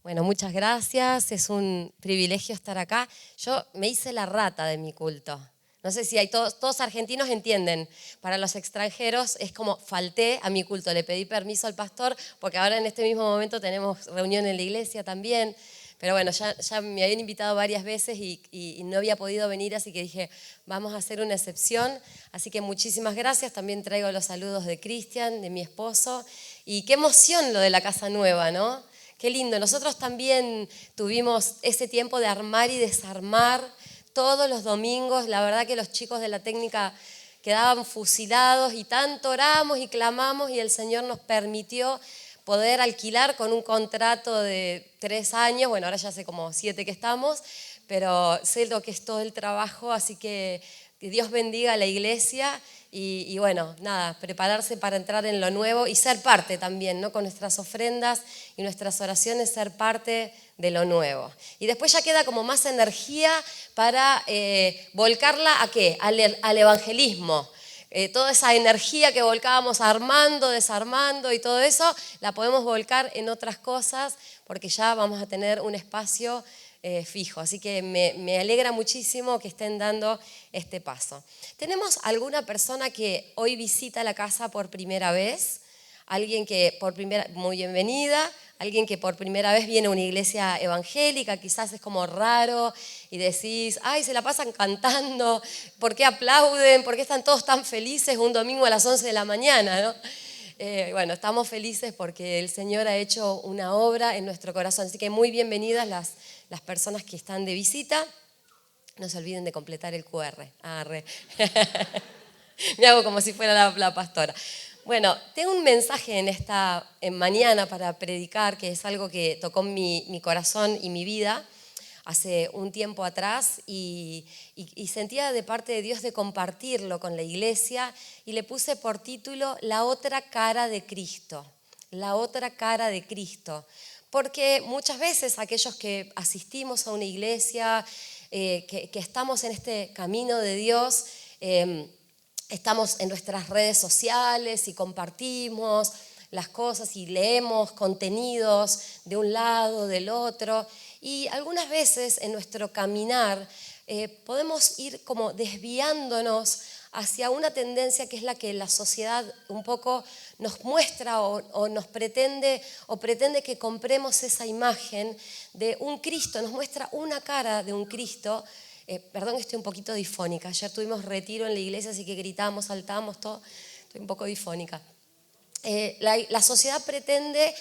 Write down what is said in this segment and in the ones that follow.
Bueno, muchas gracias, es un privilegio estar acá. Yo me hice la rata de mi culto. No sé si hay todos argentinos entienden. Para los extranjeros es como falté a mi culto, le pedí permiso al pastor porque ahora en este mismo momento tenemos reunión en la iglesia también. Pero bueno, ya me habían invitado varias veces y no había podido venir, así que dije, vamos a hacer una excepción. Así que muchísimas gracias. También traigo los saludos de Cristian, de mi esposo. Y qué emoción lo de la casa nueva, ¿no? Qué lindo. Nosotros también tuvimos ese tiempo de armar y desarmar todos los domingos. La verdad que los chicos de la técnica quedaban fusilados y tanto oramos y clamamos y el Señor nos permitió poder alquilar con un contrato de 3 años. Bueno, ahora ya hace como 7 que estamos, pero sé lo que es todo el trabajo, así que Dios bendiga a la iglesia. Y bueno, nada, prepararse para entrar en lo nuevo y ser parte también, ¿no? Con nuestras ofrendas y nuestras oraciones, ser parte de lo nuevo. Y después ya queda como más energía para volcarla ¿a qué? Al evangelismo. Toda esa energía que volcábamos armando, desarmando y todo eso, la podemos volcar en otras cosas porque ya vamos a tener un espacio fijo. Así que me alegra muchísimo que estén dando este paso. ¿Tenemos alguna persona que hoy visita la casa por primera vez? Alguien que muy bienvenida, alguien que por primera vez viene a una iglesia evangélica, quizás es como raro y decís, ay, se la pasan cantando, ¿por qué aplauden? ¿Por qué están todos tan felices un domingo a las 11 de la mañana? ¿No? Bueno, estamos felices porque el Señor ha hecho una obra en nuestro corazón, así que muy bienvenidas las personas que están de visita. No se olviden de completar el QR. Me hago como si fuera la pastora. Bueno, tengo un mensaje en mañana para predicar, que es algo que tocó mi corazón y mi vida hace un tiempo atrás y sentía de parte de Dios de compartirlo con la iglesia y le puse por título La otra cara de Cristo. La otra cara de Cristo. Porque muchas veces aquellos que asistimos a una iglesia, que estamos en este camino de Dios, estamos en nuestras redes sociales y compartimos las cosas y leemos contenidos de un lado, del otro. Y algunas veces en nuestro caminar podemos ir como desviándonos hacia una tendencia que es la que la sociedad un poco nos muestra o nos pretende que compremos esa imagen de un Cristo, nos muestra una cara de un Cristo. Perdón, estoy un poquito difónica. Ayer tuvimos retiro en la iglesia, así que gritamos, saltamos, todo. Estoy un poco difónica. La sociedad pretende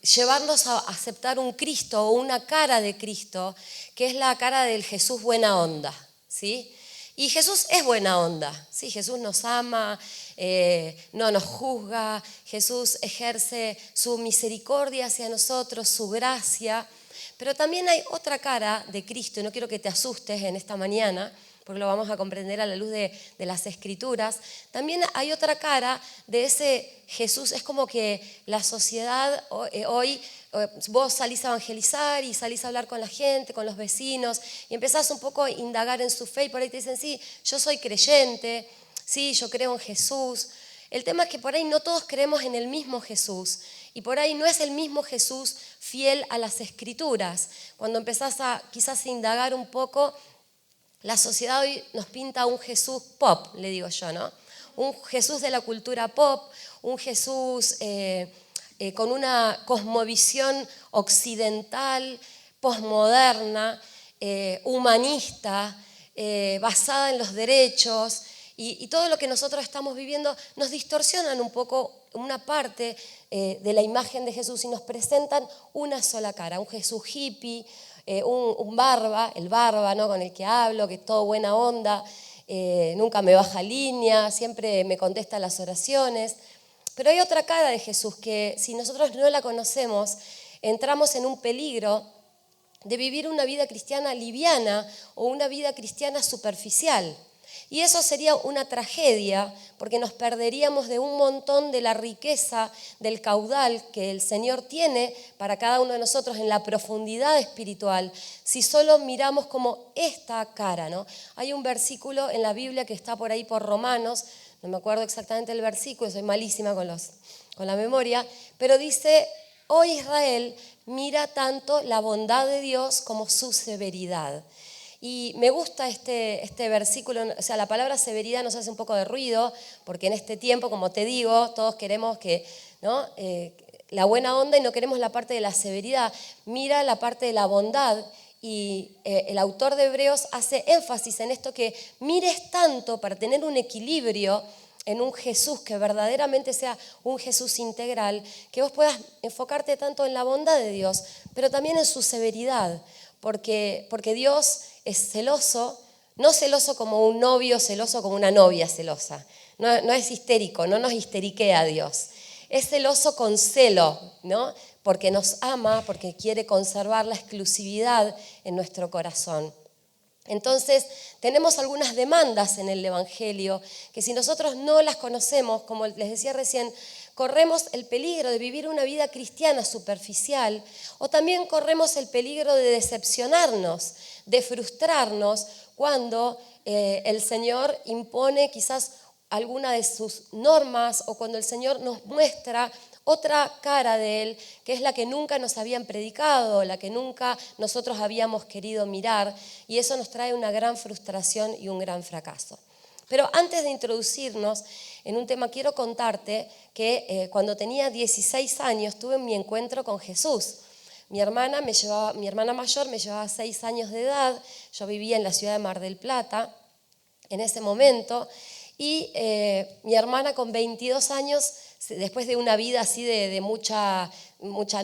llevarnos a aceptar un Cristo o una cara de Cristo, que es la cara del Jesús buena onda, ¿sí? Y Jesús es buena onda, ¿sí? Jesús nos ama, no nos juzga, Jesús ejerce su misericordia hacia nosotros, su gracia. Pero también hay otra cara de Cristo, y no quiero que te asustes en esta mañana, porque lo vamos a comprender a la luz de las Escrituras. También hay otra cara de ese Jesús. Es como que la sociedad hoy, vos salís a evangelizar y salís a hablar con la gente, con los vecinos, y empezás un poco a indagar en su fe, y por ahí te dicen, sí, yo soy creyente, sí, yo creo en Jesús. El tema es que por ahí no todos creemos en el mismo Jesús, y por ahí no es el mismo Jesús fiel a las Escrituras. Cuando empezás a quizás a indagar un poco, la sociedad hoy nos pinta un Jesús pop, le digo yo, ¿no? Un Jesús de la cultura pop, un Jesús con una cosmovisión occidental, posmoderna, humanista, basada en los derechos, y todo lo que nosotros estamos viviendo nos distorsionan un poco una parte de la imagen de Jesús y nos presentan una sola cara, un Jesús hippie, un barba, el barba, ¿no? Con el que hablo, que es todo buena onda, nunca me baja línea, siempre me contesta las oraciones. Pero hay otra cara de Jesús que si nosotros no la conocemos, entramos en un peligro de vivir una vida cristiana liviana o una vida cristiana superficial. Y eso sería una tragedia porque nos perderíamos de un montón de la riqueza del caudal que el Señor tiene para cada uno de nosotros en la profundidad espiritual si solo miramos como esta cara, ¿no? Hay un versículo en la Biblia que está por ahí por Romanos, no me acuerdo exactamente el versículo, soy malísima con la memoria, pero dice oh Israel, mira tanto la bondad de Dios como su severidad. Y me gusta este versículo, o sea, la palabra severidad nos hace un poco de ruido, porque en este tiempo, como te digo, todos queremos que, ¿no? La buena onda y no queremos la parte de la severidad. Mira la parte de la bondad. Y el autor de Hebreos hace énfasis en esto, que mires tanto para tener un equilibrio en un Jesús que verdaderamente sea un Jesús integral, que vos puedas enfocarte tanto en la bondad de Dios, pero también en su severidad, porque Dios es celoso, no celoso como un novio celoso, como una novia celosa, no es histérico, no nos histeriquea Dios, es celoso con celo, ¿no? Porque nos ama, porque quiere conservar la exclusividad en nuestro corazón. Entonces, tenemos algunas demandas en el Evangelio que si nosotros no las conocemos, como les decía recién, corremos el peligro de vivir una vida cristiana superficial, o también corremos el peligro de decepcionarnos, de frustrarnos cuando el Señor impone quizás alguna de sus normas, o cuando el Señor nos muestra otra cara de Él, que es la que nunca nos habían predicado, la que nunca nosotros habíamos querido mirar, y eso nos trae una gran frustración y un gran fracaso. Pero antes de introducirnos en un tema, quiero contarte que cuando tenía 16 años tuve mi encuentro con Jesús. Mi hermana mayor me llevaba 6 años de edad, yo vivía en la ciudad de Mar del Plata en ese momento, y mi hermana con 22 años, después de una vida así de mucha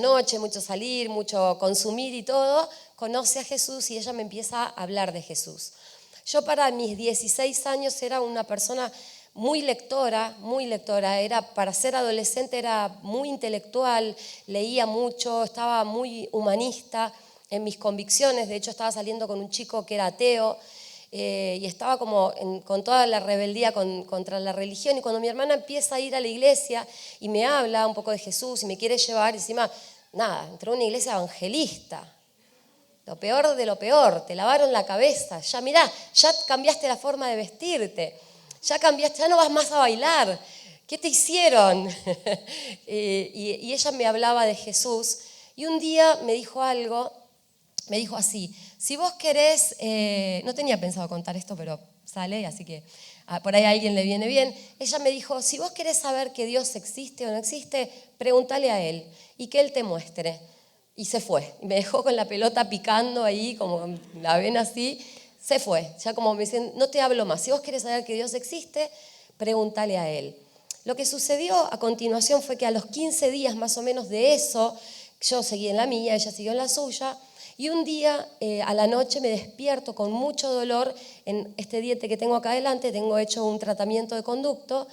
noche, mucho salir, mucho consumir y todo, conoce a Jesús y ella me empieza a hablar de Jesús. Yo para mis 16 años era una persona muy lectora, para ser adolescente era muy intelectual, leía mucho, estaba muy humanista en mis convicciones, de hecho estaba saliendo con un chico que era ateo, y estaba como con toda la rebeldía contra la religión, y cuando mi hermana empieza a ir a la iglesia y me habla un poco de Jesús y me quiere llevar, encima, nada, entró a una iglesia evangelista, lo peor de lo peor, te lavaron la cabeza, ya mirá, ya cambiaste la forma de vestirte, ya cambiaste, ya no vas más a bailar, ¿qué te hicieron? Y ella me hablaba de Jesús, y un día me dijo algo, me dijo así: si vos querés, no tenía pensado contar esto, pero sale, así que por ahí a alguien le viene bien. Ella me dijo: si vos querés saber que Dios existe o no existe, pregúntale a Él y que Él te muestre. Y se fue, y me dejó con la pelota picando ahí, como la ven así, se fue. Ya como me dicen, no te hablo más, si vos querés saber que Dios existe, pregúntale a Él. Lo que sucedió a continuación fue que a los 15 días más o menos de eso, yo seguí en la mía, ella siguió en la suya, y un día a la noche me despierto con mucho dolor en este diente que tengo acá adelante, tengo hecho un tratamiento de conducto,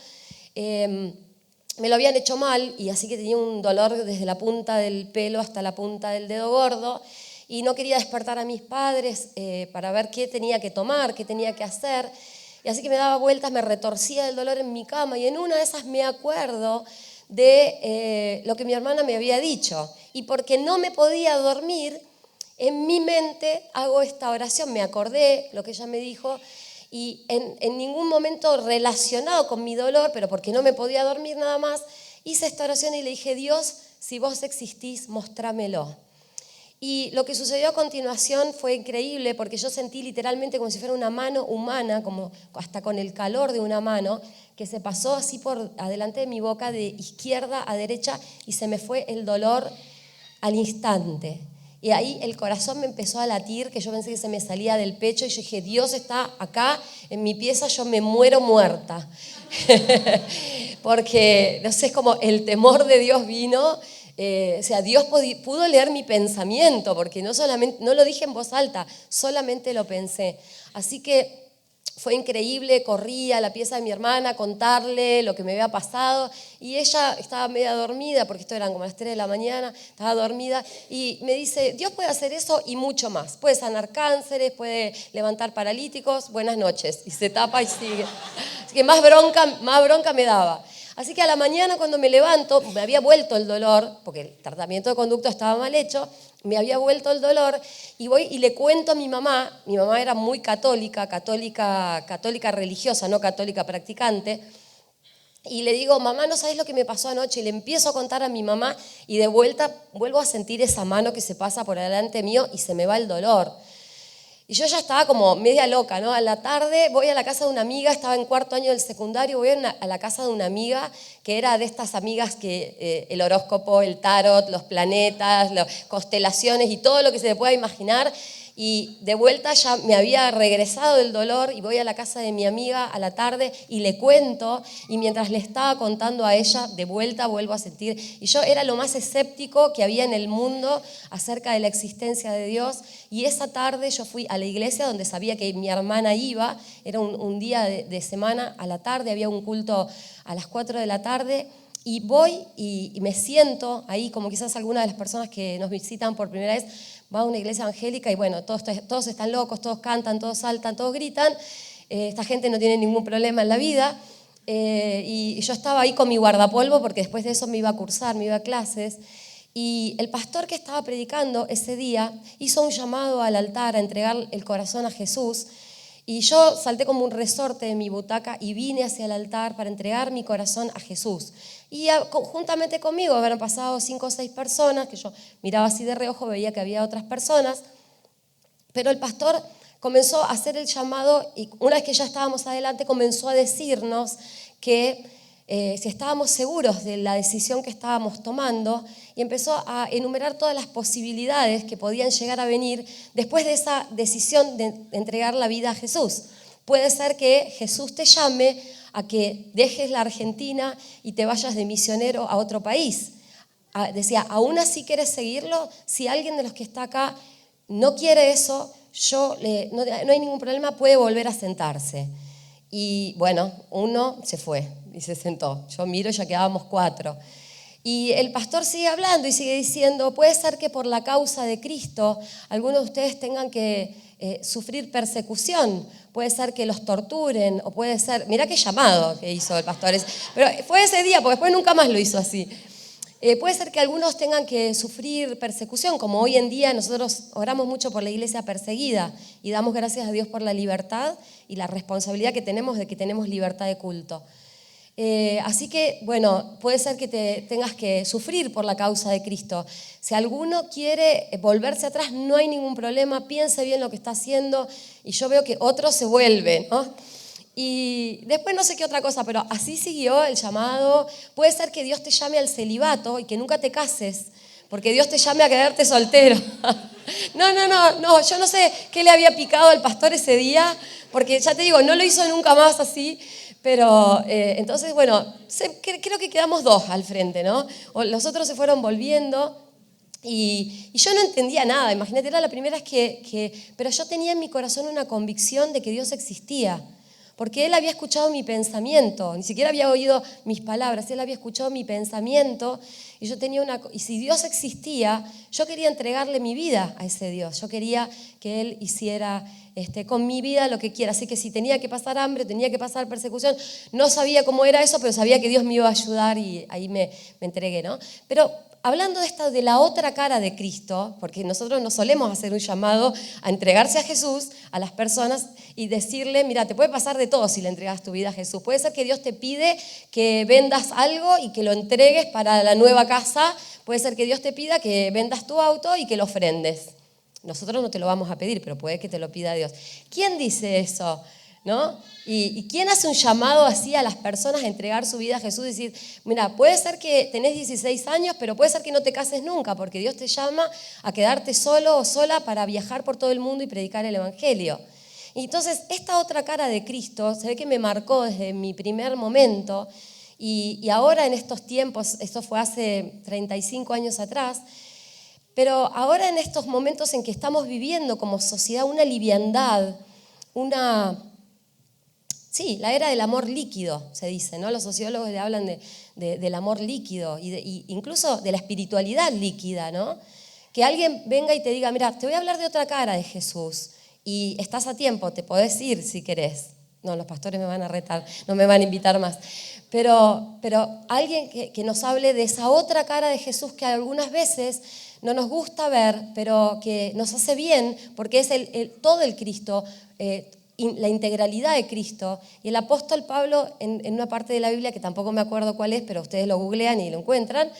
me lo habían hecho mal y así que tenía un dolor desde la punta del pelo hasta la punta del dedo gordo, y no quería despertar a mis padres para ver qué tenía que tomar, qué tenía que hacer, y así que me daba vueltas, me retorcía del dolor en mi cama, y en una de esas me acuerdo de lo que mi hermana me había dicho, y porque no me podía dormir, en mi mente hago esta oración, me acordé lo que ella me dijo, y en ningún momento relacionado con mi dolor, pero porque no me podía dormir nada más, hice esta oración y le dije: Dios, si vos existís, mostrámelo. Y lo que sucedió a continuación fue increíble, porque yo sentí literalmente como si fuera una mano humana, como hasta con el calor de una mano, que se pasó así por adelante de mi boca, de izquierda a derecha, y se me fue el dolor al instante. Y ahí el corazón me empezó a latir, que yo pensé que se me salía del pecho, y yo dije: Dios está acá en mi pieza, yo me muero muerta. Porque, no sé, es como el temor de Dios vino, o sea, Dios pudo leer mi pensamiento, porque no lo dije en voz alta, solamente lo pensé. Así que fue increíble, corrí a la pieza de mi hermana a contarle lo que me había pasado, y ella estaba media dormida, porque esto eran como las 3 de la mañana, estaba dormida, y me dice: Dios puede hacer eso y mucho más, puede sanar cánceres, puede levantar paralíticos, buenas noches, y se tapa y sigue. Así que más bronca me daba. Así que a la mañana, cuando me levanto, me había vuelto el dolor, porque el tratamiento de conducto estaba mal hecho, me había vuelto el dolor, y voy y le cuento a mi mamá era muy católica religiosa, no católica practicante, Y le digo, mamá, ¿no sabes lo que me pasó anoche? Y le empiezo a contar a mi mamá y de vuelta vuelvo a sentir esa mano que se pasa por delante mío y se me va el dolor. Y yo ya estaba como media loca, ¿no? A la tarde voy a la casa de una amiga, estaba en cuarto año del secundario, voy a la casa de una amiga que era de estas amigas que el horóscopo, el tarot, los planetas, las constelaciones y todo lo que se le pueda imaginar. Y de vuelta ya me había regresado el dolor y voy a la casa de mi amiga a la tarde y le cuento, y mientras le estaba contando a ella, de vuelta vuelvo a sentir. Y yo era lo más escéptico que había en el mundo acerca de la existencia de Dios. Y esa tarde yo fui a la iglesia donde sabía que mi hermana iba, era un día de semana a la tarde, había un culto a las 4 de la tarde. Y voy y me siento ahí, como quizás algunas de las personas que nos visitan por primera vez, va a una iglesia evangélica y bueno, todos están locos, todos cantan, todos saltan, todos gritan. Esta gente no tiene ningún problema en la vida. Y yo estaba ahí con mi guardapolvo porque después de eso me iba a cursar, me iba a clases. Y el pastor que estaba predicando ese día hizo un llamado al altar a entregar el corazón a Jesús. Y yo salté como un resorte de mi butaca y vine hacia el altar para entregar mi corazón a Jesús. Y juntamente conmigo habían pasado 5 o 6 personas, que yo miraba así de reojo, veía que había otras personas, pero el pastor comenzó a hacer el llamado y una vez que ya estábamos adelante comenzó a decirnos que si estábamos seguros de la decisión que estábamos tomando, y empezó a enumerar todas las posibilidades que podían llegar a venir después de esa decisión de entregar la vida a Jesús. Puede ser que Jesús te llame a que dejes la Argentina y te vayas de misionero a otro país. Decía, ¿aún así quieres seguirlo? Si alguien de los que está acá no quiere eso, no hay ningún problema, puede volver a sentarse. Y bueno, uno se fue y se sentó. Yo miro, ya quedábamos 4. Y el pastor sigue hablando y sigue diciendo, puede ser que por la causa de Cristo algunos de ustedes tengan que sufrir persecución, puede ser que los torturen, o puede ser, mirá qué llamado que hizo el pastor, pero fue ese día, porque después nunca más lo hizo así. Puede ser que algunos tengan que sufrir persecución, como hoy en día nosotros oramos mucho por la iglesia perseguida y damos gracias a Dios por la libertad y la responsabilidad que tenemos de que tenemos libertad de culto. Así que, bueno, puede ser que tengas que sufrir por la causa de Cristo. Si alguno quiere volverse atrás, no hay ningún problema, piense bien lo que está haciendo, y yo veo que otros se vuelven, ¿no? Y después no sé qué otra cosa, pero así siguió el llamado. Puede ser que Dios te llame al celibato y que nunca te cases, porque Dios te llame a quedarte soltero. No, yo no sé qué le había picado al pastor ese día, porque ya te digo, no lo hizo nunca más así. Pero entonces, bueno, creo que quedamos 2 al frente, ¿no? Los otros se fueron volviendo y yo no entendía nada. Imagínate, era la primera vez pero yo tenía en mi corazón una convicción de que Dios existía, porque Él había escuchado mi pensamiento, ni siquiera había oído mis palabras, Él había escuchado mi pensamiento y yo tenía y si Dios existía, yo quería entregarle mi vida a ese Dios, yo quería que Él hiciera con mi vida lo que quiera, así que si tenía que pasar hambre, tenía que pasar persecución, no sabía cómo era eso, pero sabía que Dios me iba a ayudar y ahí me entregué, ¿no? Pero hablando de la otra cara de Cristo, porque nosotros no solemos hacer un llamado a entregarse a Jesús, a las personas, y decirle, mira, te puede pasar de todo si le entregas tu vida a Jesús. Puede ser que Dios te pide que vendas algo y que lo entregues para la nueva casa. Puede ser que Dios te pida que vendas tu auto y que lo ofrendes. Nosotros no te lo vamos a pedir, pero puede que te lo pida Dios. ¿Quién dice eso? ¿No? ¿Y quién hace un llamado así a las personas a entregar su vida a Jesús? Decir, mira, puede ser que tenés 16 años, pero puede ser que no te cases nunca, porque Dios te llama a quedarte solo o sola para viajar por todo el mundo y predicar el Evangelio. Y entonces, esta otra cara de Cristo se ve que me marcó desde mi primer momento, y ahora en estos tiempos, esto fue hace 35 años atrás, pero ahora en estos momentos en que estamos viviendo como sociedad una liviandad, sí, la era del amor líquido, se dice, ¿no? Los sociólogos le hablan del amor líquido y incluso de la espiritualidad líquida, ¿no? Que alguien venga y te diga, mira, te voy a hablar de otra cara de Jesús y estás a tiempo, te podés ir si querés. No, los pastores me van a retar, no me van a invitar más. Pero alguien que nos hable de esa otra cara de Jesús que algunas veces no nos gusta ver, pero que nos hace bien, porque es todo el Cristo la integralidad de Cristo. Y el apóstol Pablo, en una parte de la Biblia, que tampoco me acuerdo cuál es, pero ustedes lo googlean y lo encuentran,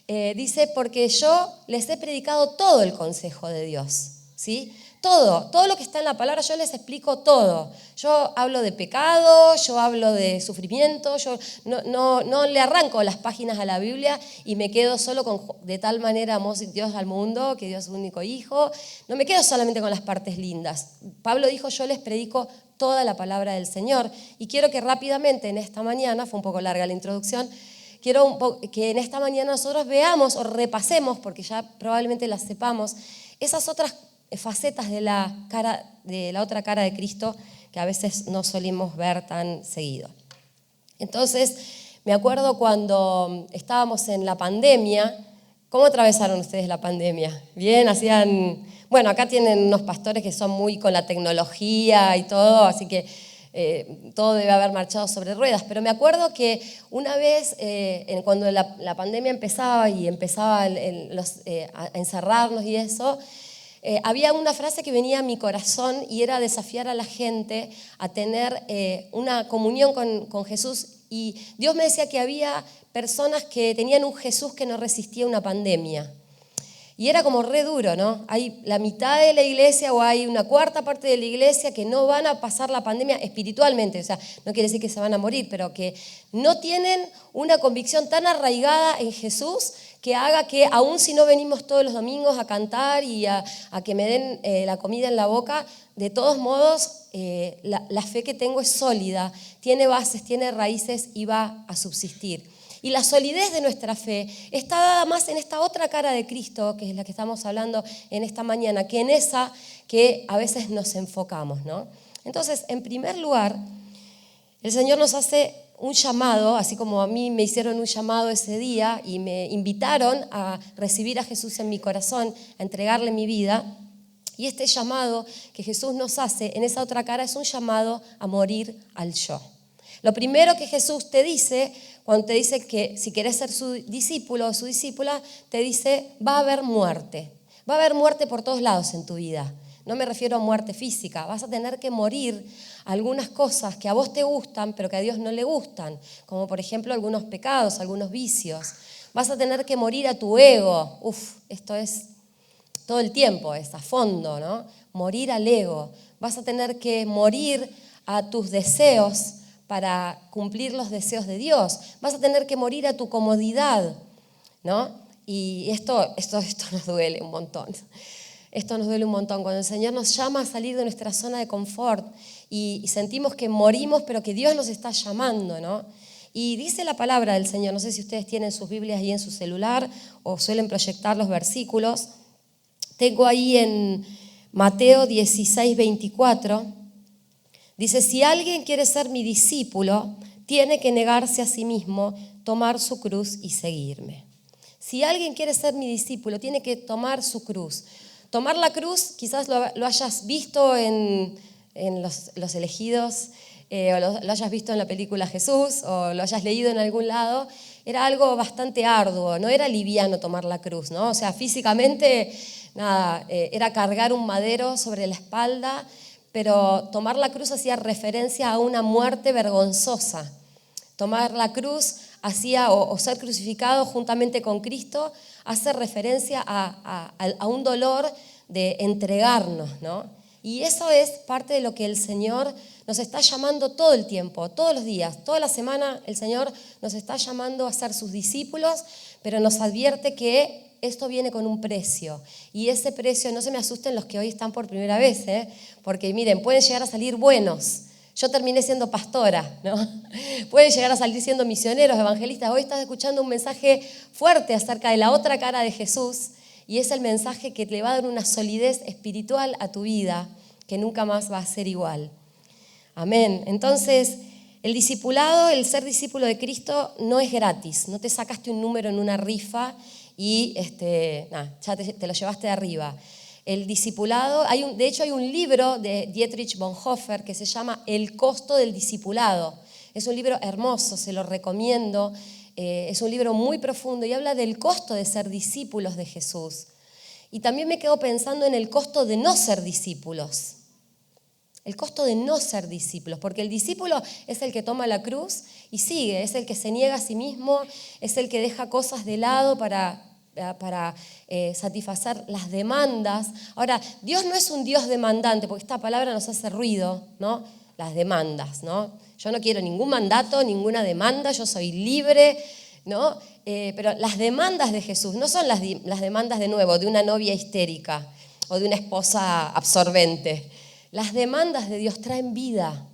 dice, porque yo les he predicado todo el consejo de Dios, ¿sí? Todo lo que está en la palabra, yo les explico todo. Yo hablo de pecado, yo hablo de sufrimiento, yo no le arranco las páginas a la Biblia y me quedo solo con de tal manera amó Dios al mundo, que Dios es su único hijo. No me quedo solamente con las partes lindas. Pablo dijo, yo les predico toda la palabra del Señor. Y quiero que rápidamente en esta mañana, fue un poco larga la introducción, quiero que en esta mañana nosotros veamos o repasemos, porque ya probablemente las sepamos, esas otras facetas de la otra cara de Cristo que a veces no solimos ver tan seguido. Entonces, me acuerdo cuando estábamos en la pandemia. ¿Cómo atravesaron ustedes la pandemia? Bien, bueno, acá tienen unos pastores que son muy con la tecnología y todo, así que todo debe haber marchado sobre ruedas, pero me acuerdo que una vez, cuando la pandemia empezaba y empezaba a encerrarnos y eso, había una frase que venía a mi corazón y era desafiar a la gente a tener una comunión con Jesús. Y Dios me decía que había personas que tenían un Jesús que no resistía una pandemia. Y era como re duro, ¿no? Hay la mitad de la iglesia o hay una cuarta parte de la iglesia que no van a pasar la pandemia espiritualmente. O sea, no quiere decir que se van a morir, pero que no tienen una convicción tan arraigada en Jesús que haga que, aun si no venimos todos los domingos a cantar y a que me den la comida en la boca, de todos modos, la fe que tengo es sólida, tiene bases, tiene raíces y va a subsistir. Y la solidez de nuestra fe está dada más en esta otra cara de Cristo, que es la que estamos hablando en esta mañana, que en esa que a veces nos enfocamos, ¿no? Entonces, en primer lugar, el Señor nos hace un llamado, así como a mí me hicieron un llamado ese día y me invitaron a recibir a Jesús en mi corazón, a entregarle mi vida. Y este llamado que Jesús nos hace en esa otra cara es un llamado a morir al yo. Lo primero que Jesús te dice, cuando te dice que si querés ser su discípulo o su discípula, te dice, va a haber muerte. Va a haber muerte por todos lados en tu vida. No me refiero a muerte física. Vas a tener que morir algunas cosas que a vos te gustan, pero que a Dios no le gustan. Como por ejemplo algunos pecados, algunos vicios. Vas a tener que morir a tu ego. Esto es todo el tiempo, es a fondo, ¿no? Morir al ego. Vas a tener que morir a tus deseos para cumplir los deseos de Dios. Vas a tener que morir a tu comodidad, ¿no? Y esto nos duele un montón. Esto nos duele un montón. Cuando el Señor nos llama a salir de nuestra zona de confort y sentimos que morimos, pero que Dios nos está llamando, ¿no? Y dice la palabra del Señor, no sé si ustedes tienen sus Biblias ahí en su celular o suelen proyectar los versículos. Tengo ahí en Mateo 16, 24. Dice, si alguien quiere ser mi discípulo, tiene que negarse a sí mismo, tomar su cruz y seguirme. Si alguien quiere ser mi discípulo, tiene que tomar su cruz. Tomar la cruz, quizás lo hayas visto en los elegidos, o lo hayas visto en la película Jesús, o lo hayas leído en algún lado. Era algo bastante arduo, no era liviano tomar la cruz, ¿no? O sea, físicamente, nada, era cargar un madero sobre la espalda, pero tomar la cruz hacía referencia a una muerte vergonzosa. Tomar la cruz o ser crucificado juntamente con Cristo hace referencia a un dolor de entregarnos, ¿no? Y eso es parte de lo que el Señor nos está llamando todo el tiempo, todos los días, toda la semana el Señor nos está llamando a ser sus discípulos, pero nos advierte que esto viene con un precio. Y ese precio, no se me asusten los que hoy están por primera vez, porque miren, pueden llegar a salir buenos. Yo terminé siendo pastora, ¿no? Pueden llegar a salir siendo misioneros, evangelistas. Hoy estás escuchando un mensaje fuerte acerca de la otra cara de Jesús y es el mensaje que te va a dar una solidez espiritual a tu vida que nunca más va a ser igual. Amén. Entonces, el discipulado, el ser discípulo de Cristo no es gratis. No te sacaste un número en una rifa y ya te lo llevaste de arriba. El discipulado, de hecho hay un libro de Dietrich Bonhoeffer que se llama El costo del discipulado. Es un libro hermoso, se lo recomiendo. Es un libro muy profundo y habla del costo de ser discípulos de Jesús. Y también me quedo pensando en el costo de no ser discípulos. El costo de no ser discípulos, porque el discípulo es el que toma la cruz y sigue, es el que se niega a sí mismo, es el que deja cosas de lado para satisfacer las demandas. Ahora, Dios no es un Dios demandante, porque esta palabra nos hace ruido, ¿no? Las demandas, ¿no? Yo no quiero ningún mandato, ninguna demanda, yo soy libre, ¿no? Pero las demandas de Jesús no son las demandas, de nuevo, de una novia histérica o de una esposa absorbente. Las demandas de Dios traen vida,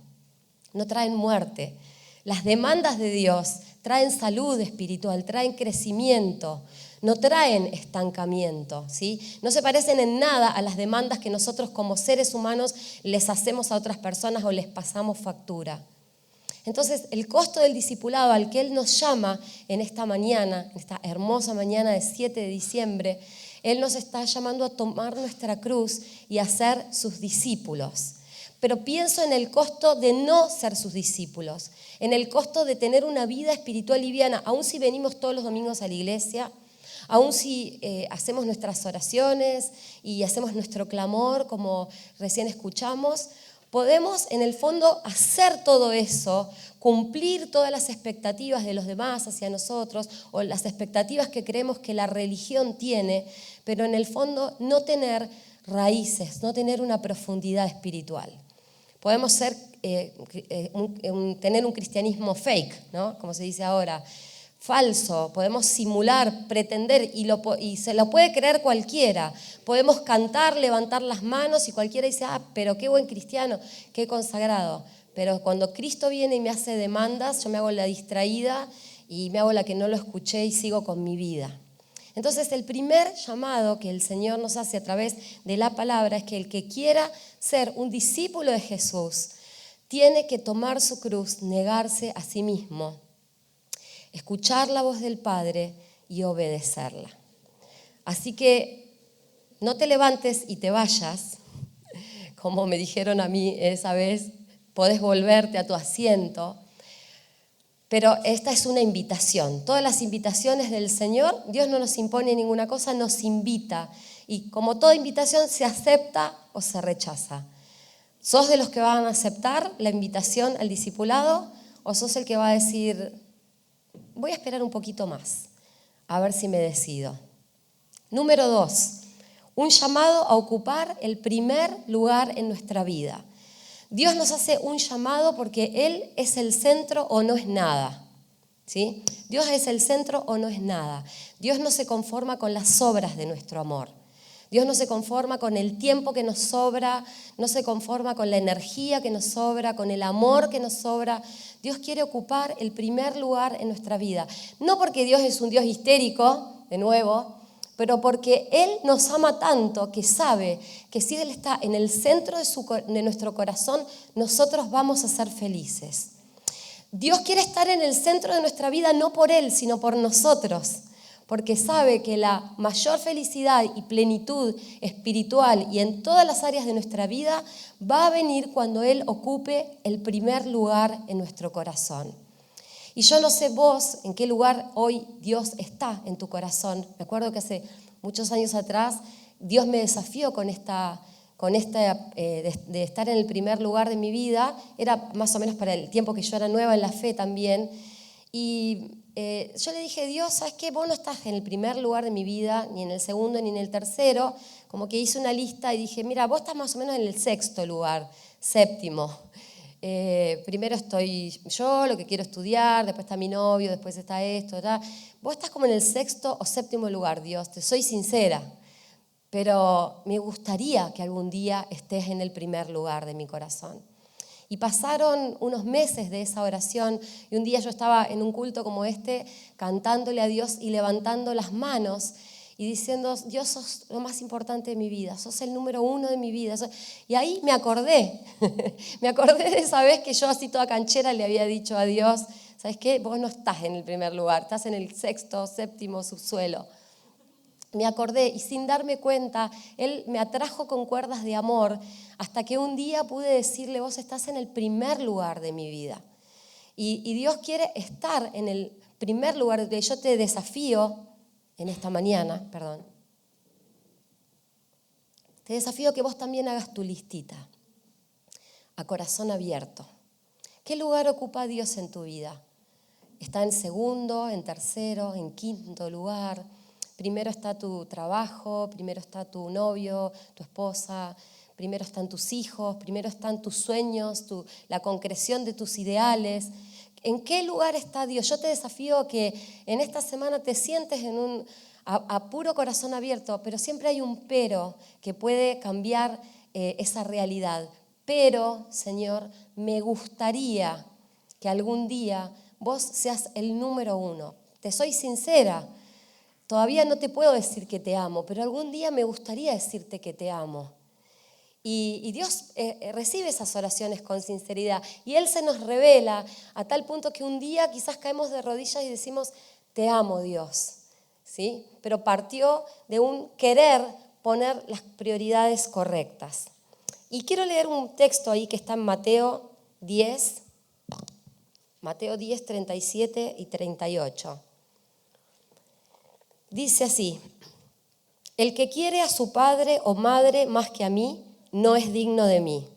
no traen muerte. Las demandas de Dios traen salud espiritual, traen crecimiento, no traen estancamiento, ¿sí? No se parecen en nada a las demandas que nosotros como seres humanos les hacemos a otras personas o les pasamos factura. Entonces, el costo del discipulado al que Él nos llama en esta mañana, en esta hermosa mañana de 7 de diciembre, Él nos está llamando a tomar nuestra cruz y a ser sus discípulos. Pero pienso en el costo de no ser sus discípulos, en el costo de tener una vida espiritual liviana, aun si venimos todos los domingos a la iglesia, aun si hacemos nuestras oraciones y hacemos nuestro clamor, como recién escuchamos. Podemos, en el fondo, hacer todo eso, cumplir todas las expectativas de los demás hacia nosotros o las expectativas que creemos que la religión tiene, pero en el fondo no tener raíces, no tener una profundidad espiritual. Podemos tener un cristianismo fake, ¿no? Como se dice ahora, falso, podemos simular, pretender y se lo puede creer cualquiera. Podemos cantar, levantar las manos y cualquiera dice, pero qué buen cristiano, qué consagrado. Pero cuando Cristo viene y me hace demandas, yo me hago la distraída y me hago la que no lo escuché y sigo con mi vida. Entonces el primer llamado que el Señor nos hace a través de la palabra es que el que quiera ser un discípulo de Jesús tiene que tomar su cruz, negarse a sí mismo, escuchar la voz del Padre y obedecerla. Así que no te levantes y te vayas, como me dijeron a mí esa vez, podés volverte a tu asiento, pero esta es una invitación. Todas las invitaciones del Señor, Dios no nos impone ninguna cosa, nos invita. Y como toda invitación, se acepta o se rechaza. ¿Sos de los que van a aceptar la invitación al discipulado o sos el que va a decir, voy a esperar un poquito más, a ver si me decido? Número 2, un llamado a ocupar el primer lugar en nuestra vida. Dios nos hace un llamado porque Él es el centro o no es nada, ¿sí? Dios es el centro o no es nada. Dios no se conforma con las obras de nuestro amor. Dios no se conforma con el tiempo que nos sobra, no se conforma con la energía que nos sobra, con el amor que nos sobra. Dios quiere ocupar el primer lugar en nuestra vida. No porque Dios es un Dios histérico, de nuevo, pero porque Él nos ama tanto que sabe que si Él está en el centro de nuestro corazón, nosotros vamos a ser felices. Dios quiere estar en el centro de nuestra vida no por Él, sino por nosotros, porque sabe que la mayor felicidad y plenitud espiritual y en todas las áreas de nuestra vida va a venir cuando Él ocupe el primer lugar en nuestro corazón. Y yo no sé vos en qué lugar hoy Dios está en tu corazón. Me acuerdo que hace muchos años atrás Dios me desafió con esta de estar en el primer lugar de mi vida. Era más o menos para el tiempo que yo era nueva en la fe también. Y yo le dije, Dios, ¿sabes qué? Vos no estás en el primer lugar de mi vida, ni en el segundo, ni en el tercero. Como que hice una lista y dije, mira, vos estás más o menos en el sexto lugar, séptimo. Primero estoy yo, lo que quiero estudiar, después está mi novio, después está esto, ¿verdad? Vos estás como en el sexto o séptimo lugar, Dios, te soy sincera, pero me gustaría que algún día estés en el primer lugar de mi corazón. Y pasaron unos meses de esa oración y un día yo estaba en un culto como este cantándole a Dios y levantando las manos y diciendo, Dios, sos lo más importante de mi vida, sos el número 1 de mi vida. Y ahí me acordé, me acordé de esa vez que yo así toda canchera le había dicho a Dios, ¿sabes qué? Vos no estás en el primer lugar, estás en el sexto, séptimo subsuelo. Me acordé y sin darme cuenta, Él me atrajo con cuerdas de amor hasta que un día pude decirle, vos estás en el primer lugar de mi vida. Y Dios quiere estar en el primer lugar. Yo te desafío en esta mañana, te desafío que vos también hagas tu listita. a corazón abierto. ¿Qué lugar ocupa Dios en tu vida? ¿Está en segundo, en tercero, en quinto lugar? Primero está tu trabajo, primero está tu novio, tu esposa, primero están tus hijos, primero están tus sueños, la concreción de tus ideales. ¿En qué lugar está Dios? Yo te desafío a que en esta semana te sientes a puro corazón abierto, pero siempre hay un pero que puede cambiar esa realidad. Pero, Señor, me gustaría que algún día vos seas el número uno. Te soy sincera, todavía no te puedo decir que te amo, pero algún día me gustaría decirte que te amo. Y Dios recibe esas oraciones con sinceridad y Él se nos revela a tal punto que un día quizás caemos de rodillas y decimos, te amo Dios, ¿sí? Pero partió de un querer poner las prioridades correctas. Y quiero leer un texto ahí que está en Mateo 10, 37 y 38. Dice así, el que quiere a su padre o madre más que a mí, no es digno de mí.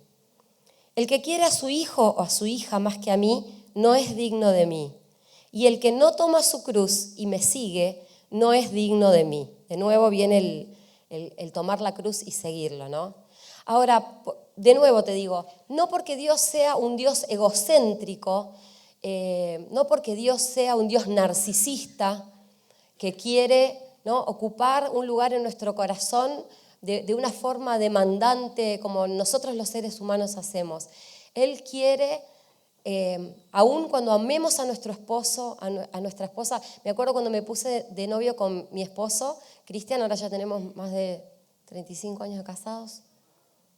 El que quiere a su hijo o a su hija más que a mí, no es digno de mí. Y el que no toma su cruz y me sigue, no es digno de mí. De nuevo viene el tomar la cruz y seguirlo, ¿no? Ahora, de nuevo te digo, no porque Dios sea un Dios egocéntrico, no porque Dios sea un Dios narcisista que quiere, ¿no?, ocupar un lugar en nuestro corazón de una forma demandante como nosotros los seres humanos hacemos. Él quiere, aun cuando amemos a nuestro esposo, a nuestra esposa, me acuerdo cuando me puse de novio con mi esposo, Cristian, ahora ya tenemos más de 35 años de casados,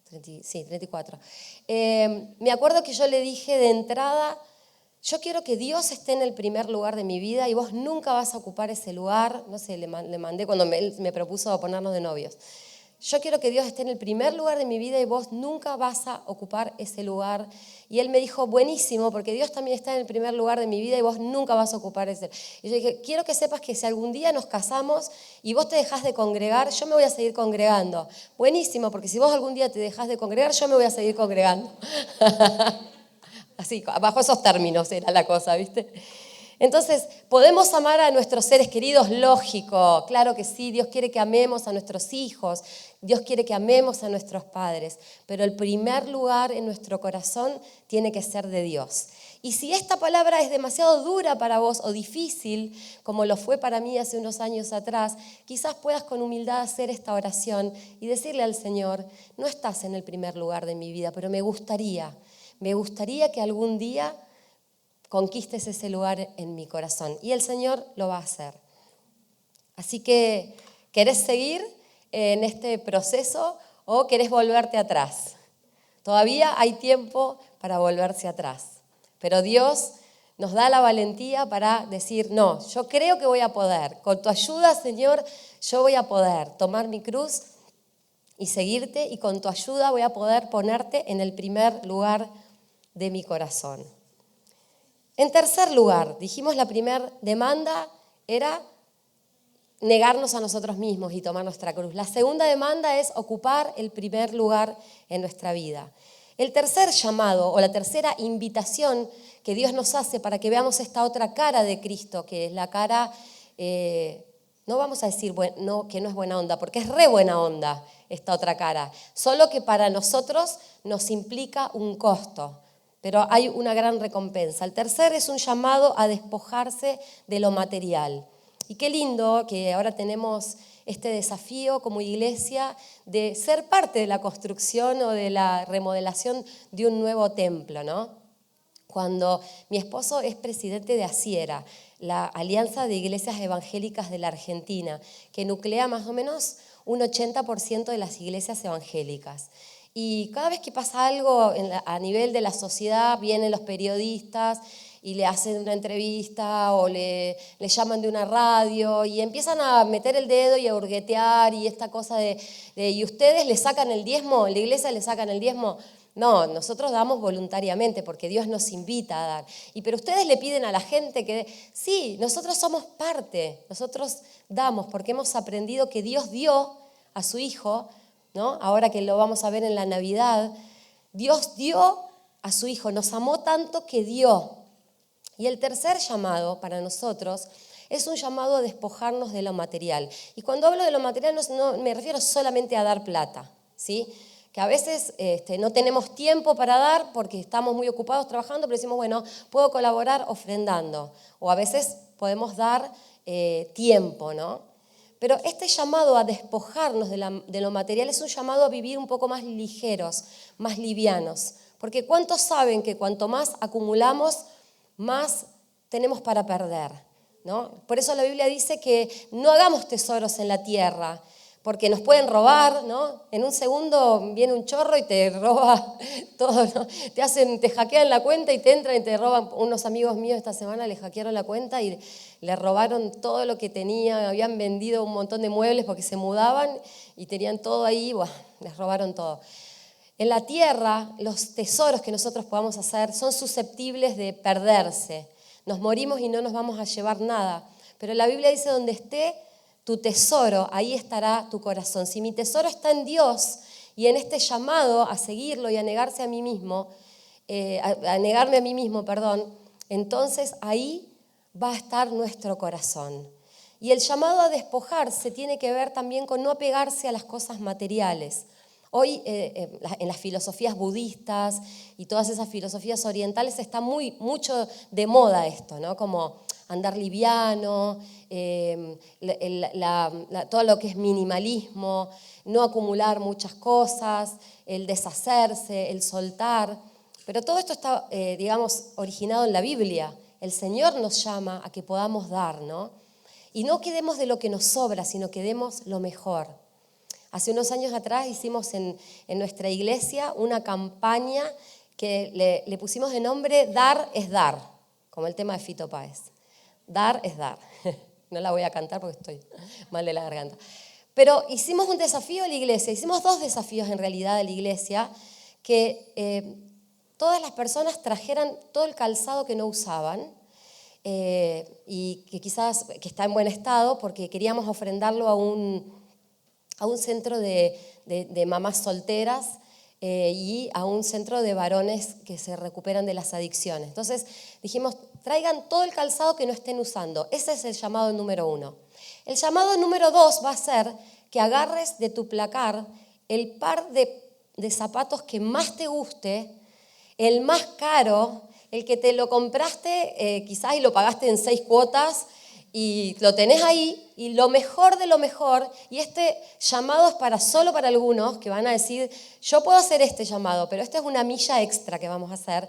34. Me acuerdo que yo le dije de entrada, yo quiero que Dios esté en el primer lugar de mi vida y vos nunca vas a ocupar ese lugar. No sé, le mandé cuando él me propuso ponernos de novios. Yo quiero que Dios esté en el primer lugar de mi vida y vos nunca vas a ocupar ese lugar. Y él me dijo, buenísimo, porque Dios también está en el primer lugar de mi vida y vos nunca vas a ocupar ese. Y yo dije, quiero que sepas que si algún día nos casamos y vos te dejás de congregar, yo me voy a seguir congregando. Buenísimo, porque si vos algún día te dejás de congregar, yo me voy a seguir congregando. Así, bajo esos términos era la cosa, ¿viste? Entonces, ¿podemos amar a nuestros seres queridos? Lógico, claro que sí, Dios quiere que amemos a nuestros hijos, Dios quiere que amemos a nuestros padres, pero el primer lugar en nuestro corazón tiene que ser de Dios. Y si esta palabra es demasiado dura para vos o difícil, como lo fue para mí hace unos años atrás, quizás puedas con humildad hacer esta oración y decirle al Señor, no estás en el primer lugar de mi vida, pero me gustaría que algún día conquistes ese lugar en mi corazón. Y el Señor lo va a hacer. Así que, ¿querés seguir en este proceso o querés volverte atrás? Todavía hay tiempo para volverse atrás. Pero Dios nos da la valentía para decir, no, yo creo que voy a poder. Con tu ayuda, Señor, yo voy a poder tomar mi cruz y seguirte, y con tu ayuda voy a poder ponerte en el primer lugar de mi corazón. En tercer lugar, dijimos la primera demanda era negarnos a nosotros mismos y tomar nuestra cruz. La segunda demanda es ocupar el primer lugar en nuestra vida. El tercer llamado o la tercera invitación que Dios nos hace para que veamos esta otra cara de Cristo, que es la cara, no vamos a decir que no es buena onda, porque es re buena onda esta otra cara, solo que para nosotros nos implica un costo. Pero hay una gran recompensa. El tercer es un llamado a despojarse de lo material. Y qué lindo que ahora tenemos este desafío como iglesia de ser parte de la construcción o de la remodelación de un nuevo templo, ¿no? Cuando mi esposo es presidente de ASIERA, la Alianza de Iglesias Evangélicas de la Argentina, que nuclea más o menos un 80% de las iglesias evangélicas. Y cada vez que pasa algo a nivel de la sociedad, vienen los periodistas y le hacen una entrevista o le llaman de una radio y empiezan a meter el dedo y a hurguetear y esta cosa ¿y ustedes le sacan el diezmo? ¿La iglesia le sacan el diezmo? No, nosotros damos voluntariamente porque Dios nos invita a dar. Pero ustedes le piden a la gente que sí, nosotros somos parte, nosotros damos porque hemos aprendido que Dios dio a su Hijo, ¿no? Ahora que lo vamos a ver en la Navidad, Dios dio a su Hijo, nos amó tanto que dio. Y el tercer llamado para nosotros es un llamado a despojarnos de lo material. Y cuando hablo de lo material no me refiero solamente a dar plata, ¿sí? Que a veces no tenemos tiempo para dar porque estamos muy ocupados trabajando, pero decimos, bueno, puedo colaborar ofrendando. O a veces podemos dar tiempo, ¿no? Pero este llamado a despojarnos de lo material es un llamado a vivir un poco más ligeros, más livianos. Porque ¿cuántos saben que cuanto más acumulamos, más tenemos para perder? ¿No? Por eso la Biblia dice que no hagamos tesoros en la tierra, porque nos pueden robar, ¿no? En un segundo viene un chorro y te roba todo, ¿no? Te hackean la cuenta y te entran y te roban. Unos amigos míos esta semana le hackearon la cuenta y le robaron todo lo que tenía, habían vendido un montón de muebles porque se mudaban y tenían todo ahí, bueno, les robaron todo. En la tierra, los tesoros que nosotros podamos hacer son susceptibles de perderse. Nos morimos y no nos vamos a llevar nada. Pero la Biblia dice, donde esté tu tesoro, ahí estará tu corazón. Si mi tesoro está en Dios y en este llamado a seguirlo y a negarse a mí mismo, a negarme a mí mismo, entonces ahí va a estar nuestro corazón. Y el llamado a despojarse tiene que ver también con no apegarse a las cosas materiales. Hoy en las filosofías budistas y todas esas filosofías orientales está mucho de moda esto, ¿no? Como andar liviano, todo lo que es minimalismo, no acumular muchas cosas, el deshacerse, el soltar. Pero todo esto está, originado en la Biblia. El Señor nos llama a que podamos dar, ¿no? Y no quedemos de lo que nos sobra, sino que demos lo mejor. Hace unos años atrás hicimos en nuestra iglesia una campaña que le pusimos de nombre Dar es Dar, como el tema de Fito Páez. Dar es dar. No la voy a cantar porque estoy mal de la garganta. Pero hicimos un desafío a la iglesia, hicimos 2 desafíos en realidad a la iglesia, que todas las personas trajeran todo el calzado que no usaban, y que quizás que está en buen estado porque queríamos ofrendarlo a un centro de mamás solteras y a un centro de varones que se recuperan de las adicciones. Entonces dijimos, traigan todo el calzado que no estén usando. Ese es el llamado número 1. El llamado número 2 va a ser que agarres de tu placar el par de zapatos que más te guste, el más caro, el que te lo compraste quizás y lo pagaste en 6 cuotas, y lo tenés ahí, y lo mejor de lo mejor, y este llamado es solo para algunos que van a decir, yo puedo hacer este llamado, pero esto es una milla extra que vamos a hacer.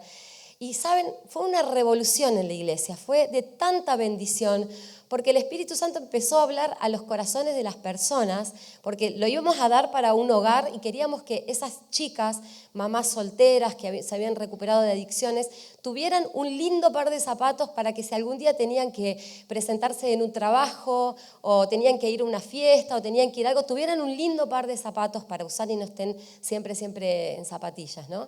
Y saben, fue una revolución en la iglesia, fue de tanta bendición, porque el Espíritu Santo empezó a hablar a los corazones de las personas, porque lo íbamos a dar para un hogar y queríamos que esas chicas, mamás solteras que se habían recuperado de adicciones, tuvieran un lindo par de zapatos para que si algún día tenían que presentarse en un trabajo o tenían que ir a una fiesta o tenían que ir a algo, tuvieran un lindo par de zapatos para usar y no estén siempre en zapatillas, ¿no?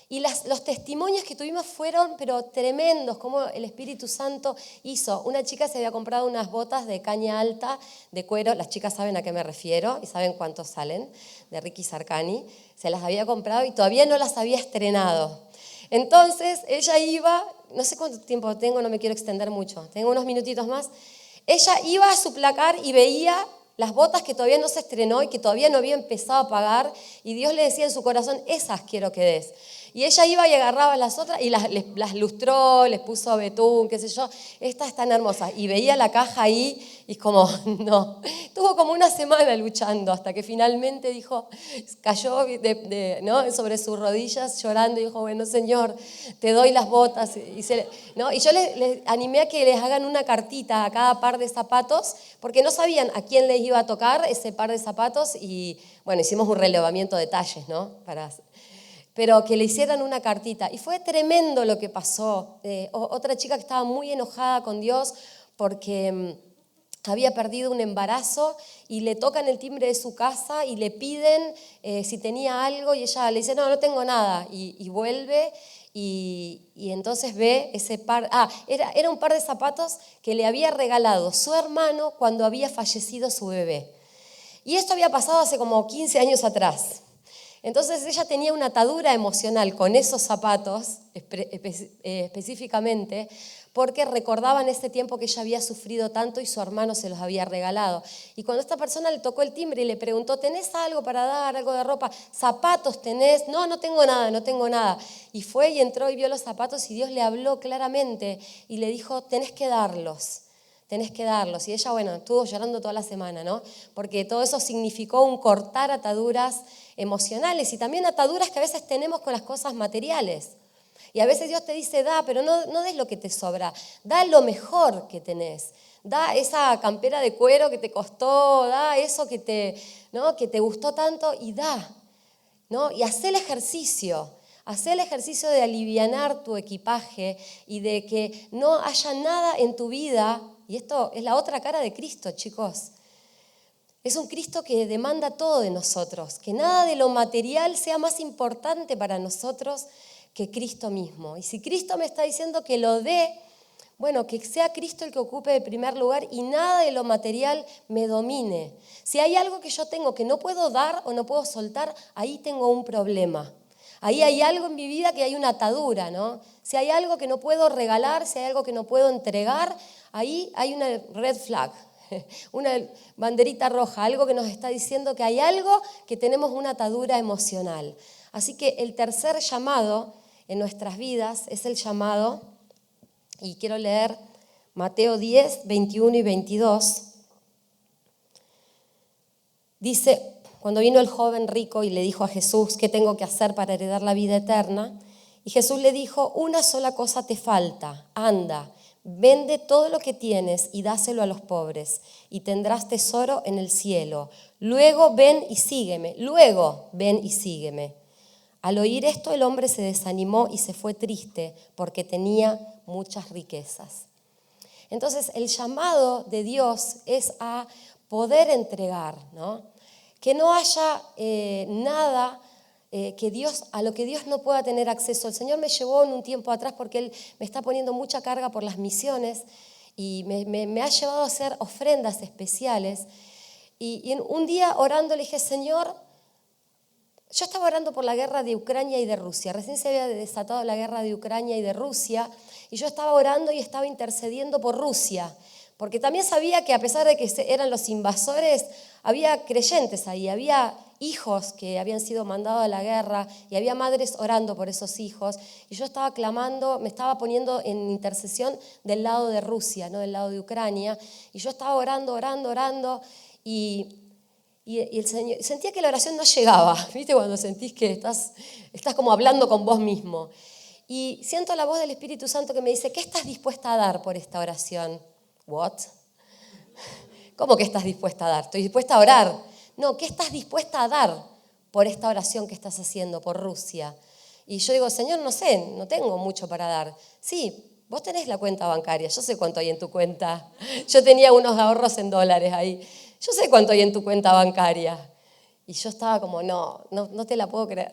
Y los testimonios que tuvimos fueron pero tremendos, como el Espíritu Santo hizo. Una chica se había comprado unas botas de caña alta, de cuero, las chicas saben a qué me refiero y saben cuántos salen, de Ricky Sarkani. Se las había comprado y todavía no las había estrenado. Entonces ella iba, no sé cuánto tiempo tengo, no me quiero extender mucho, tengo unos minutitos más. Ella iba a su placar y veía las botas que todavía no se estrenó y que todavía no había empezado a pagar, y Dios le decía en su corazón, esas quiero que des. Y ella iba y agarraba las otras y las lustró, les puso betún, qué sé yo, estas están hermosas. Y veía la caja ahí y como, no. Tuvo como una semana luchando hasta que finalmente dijo, cayó ¿no? sobre sus rodillas llorando y dijo, bueno, Señor, te doy las botas. ¿No? Y yo les animé a que les hagan una cartita a cada par de zapatos, porque no sabían a quién les iba a tocar ese par de zapatos y, bueno, hicimos un relevamiento de talles, ¿no? Pero que le hicieran una cartita. Y fue tremendo lo que pasó. Otra chica que estaba muy enojada con Dios porque había perdido un embarazo y le tocan el timbre de su casa y le piden si tenía algo y ella le dice, no, no tengo nada. Y vuelve y entonces ve ese par. Era un par de zapatos que le había regalado su hermano cuando había fallecido su bebé. Y esto había pasado hace como 15 años atrás. Entonces ella tenía una atadura emocional con esos zapatos específicamente, porque recordaban ese tiempo que ella había sufrido tanto y su hermano se los había regalado. Y cuando esta persona le tocó el timbre y le preguntó, ¿tenés algo para dar, algo de ropa? ¿Zapatos tenés? No, no tengo nada, no tengo nada. Y fue y entró y vio los zapatos y Dios le habló claramente y le dijo, tenés que darlos. Tenés que darlos. Y ella, bueno, estuvo llorando toda la semana, ¿no? Porque todo eso significó un cortar ataduras emocionales y también ataduras que a veces tenemos con las cosas materiales. Y a veces Dios te dice, da, pero no des lo que te sobra, da lo mejor que tenés. Da esa campera de cuero que te costó, da eso que te gustó tanto y da, ¿no? Y haz el ejercicio de alivianar tu equipaje y de que no haya nada en tu vida, y esto es la otra cara de Cristo, chicos. Es un Cristo que demanda todo de nosotros, que nada de lo material sea más importante para nosotros que Cristo mismo. Y si Cristo me está diciendo que lo dé, bueno, que sea Cristo el que ocupe el primer lugar y nada de lo material me domine. Si hay algo que yo tengo que no puedo dar o no puedo soltar, ahí tengo un problema. Ahí hay algo en mi vida que hay una atadura, ¿no? Si hay algo que no puedo regalar, si hay algo que no puedo entregar, ahí hay una red flag, una banderita roja, algo que nos está diciendo que hay algo que tenemos una atadura emocional. Así que el tercer llamado en nuestras vidas es el llamado, y quiero leer Mateo 10, 21 y 22. Dice, cuando vino el joven rico y le dijo a Jesús, ¿qué tengo que hacer para heredar la vida eterna? Y Jesús le dijo, una sola cosa te falta, anda, vende todo lo que tienes y dáselo a los pobres y tendrás tesoro en el cielo. Luego ven y sígueme. Al oír esto el hombre se desanimó y se fue triste porque tenía muchas riquezas. Entonces el llamado de Dios es a poder entregar, ¿no? Que no haya nada a lo que Dios no pueda tener acceso. El Señor me llevó en un tiempo atrás porque Él me está poniendo mucha carga por las misiones y me ha llevado a hacer ofrendas especiales. Y un día orando le dije, Señor, yo estaba orando por la guerra de Ucrania y de Rusia. Recién se había desatado la guerra de Ucrania y de Rusia y yo estaba orando y estaba intercediendo por Rusia. Porque también sabía que a pesar de que eran los invasores, había creyentes ahí, había hijos que habían sido mandados a la guerra y había madres orando por esos hijos. Y yo estaba clamando, me estaba poniendo en intercesión del lado de Rusia, no del lado de Ucrania. Y yo estaba orando y el Señor, sentía que la oración no llegaba. ¿Viste cuando sentís que estás como hablando con vos mismo? Y siento la voz del Espíritu Santo que me dice, ¿qué estás dispuesta a dar por esta oración? ¿What? ¿Cómo que estás dispuesta a dar? Estoy dispuesta a orar. No, ¿qué estás dispuesta a dar por esta oración que estás haciendo por Rusia? Y yo digo, Señor, no sé, no tengo mucho para dar. Sí, vos tenés la cuenta bancaria, yo sé cuánto hay en tu cuenta. Yo tenía unos ahorros en dólares ahí. Yo sé cuánto hay en tu cuenta bancaria. Y yo estaba como, no te la puedo creer.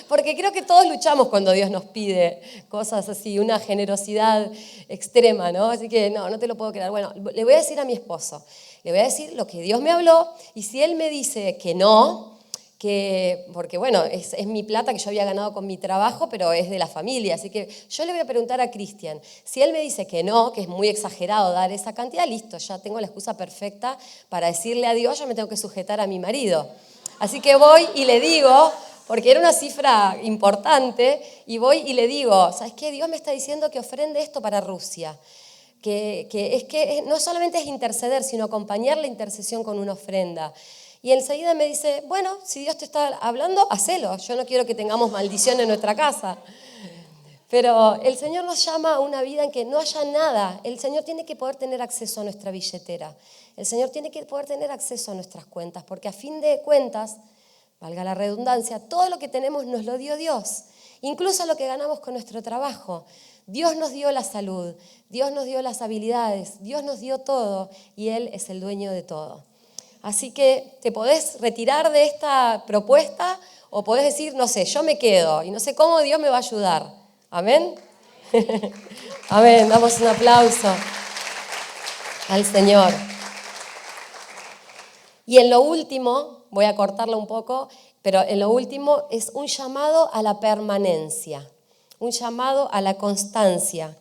Porque creo que todos luchamos cuando Dios nos pide cosas así, una generosidad extrema, ¿no? Así que no te lo puedo creer. Bueno, le voy a decir a mi esposo, le voy a decir lo que Dios me habló, y si él me dice que no, porque bueno, es mi plata que yo había ganado con mi trabajo, pero es de la familia, así que yo le voy a preguntar a Cristian. Si él me dice que no, que es muy exagerado dar esa cantidad, listo, ya tengo la excusa perfecta para decirle a Dios, yo me tengo que sujetar a mi marido. Así que voy y le digo, porque era una cifra importante, y voy y le digo, ¿sabes qué? Dios me está diciendo que ofrende esto para Rusia. Que no solamente es interceder, sino acompañar la intercesión con una ofrenda. Y enseguida me dice, bueno, si Dios te está hablando, hacelo. Yo no quiero que tengamos maldición en nuestra casa. Pero el Señor nos llama a una vida en que no haya nada. El Señor tiene que poder tener acceso a nuestra billetera. El Señor tiene que poder tener acceso a nuestras cuentas, porque a fin de cuentas, valga la redundancia, todo lo que tenemos nos lo dio Dios. Incluso lo que ganamos con nuestro trabajo. Dios nos dio la salud, Dios nos dio las habilidades, Dios nos dio todo y Él es el dueño de todo. Así que te podés retirar de esta propuesta o podés decir, no sé, yo me quedo y no sé cómo Dios me va a ayudar. ¿Amén? Amén, damos un aplauso al Señor. Y en lo último, voy a cortarlo un poco, pero en lo último es un llamado a la permanencia, un llamado a la constancia.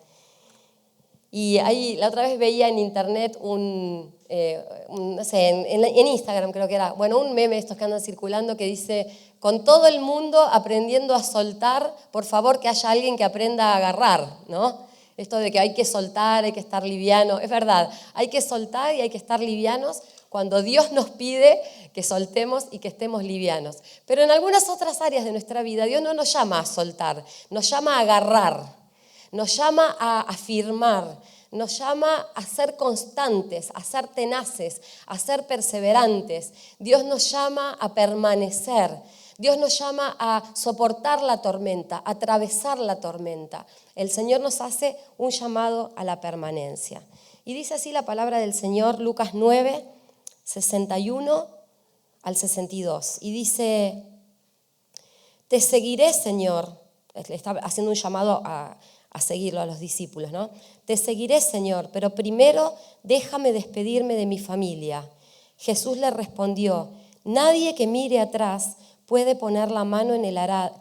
Y ahí la otra vez veía en internet no sé, en Instagram creo que era, bueno, un meme estos que andan circulando que dice, con todo el mundo aprendiendo a soltar, por favor que haya alguien que aprenda a agarrar, ¿no? Esto de que hay que soltar, hay que estar liviano, es verdad, hay que soltar y hay que estar livianos cuando Dios nos pide que soltemos y que estemos livianos. Pero en algunas otras áreas de nuestra vida Dios no nos llama a soltar, nos llama a agarrar, nos llama a afirmar, nos llama a ser constantes, a ser tenaces, a ser perseverantes. Dios nos llama a permanecer. Dios nos llama a soportar la tormenta, a atravesar la tormenta. El Señor nos hace un llamado a la permanencia. Y dice así la palabra del Señor, Lucas 9, 61 al 62. Y dice, te seguiré, Señor. Le está haciendo un llamado a seguirlo a los discípulos, ¿no? Te seguiré, Señor, pero primero déjame despedirme de mi familia. Jesús le respondió, nadie que mire atrás puede poner la mano en el arado,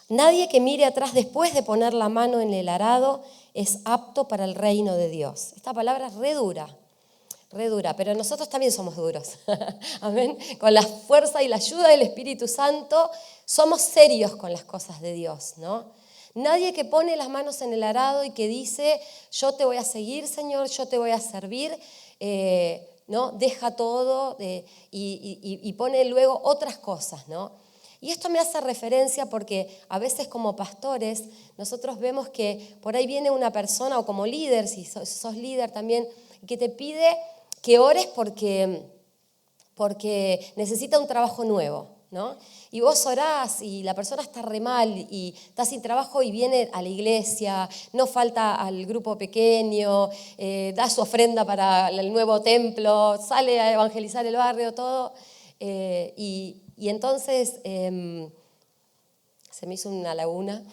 nadie que mire atrás después de poner la mano en el arado es apto para el reino de Dios. Esta palabra es re dura, pero nosotros también somos duros. Amén. Con la fuerza y la ayuda del Espíritu Santo somos serios con las cosas de Dios, ¿no? Nadie que pone las manos en el arado y que dice, yo te voy a seguir, Señor, yo te voy a servir, ¿no? Deja todo y pone luego otras cosas, ¿no? Y esto me hace referencia porque a veces como pastores nosotros vemos que por ahí viene una persona o como líder, si sos líder también, que te pide que ores porque necesita un trabajo nuevo, ¿no? Y vos orás y la persona está re mal y está sin trabajo y viene a la iglesia, no falta al grupo pequeño, da su ofrenda para el nuevo templo, sale a evangelizar el barrio, todo. Y entonces se me hizo una laguna.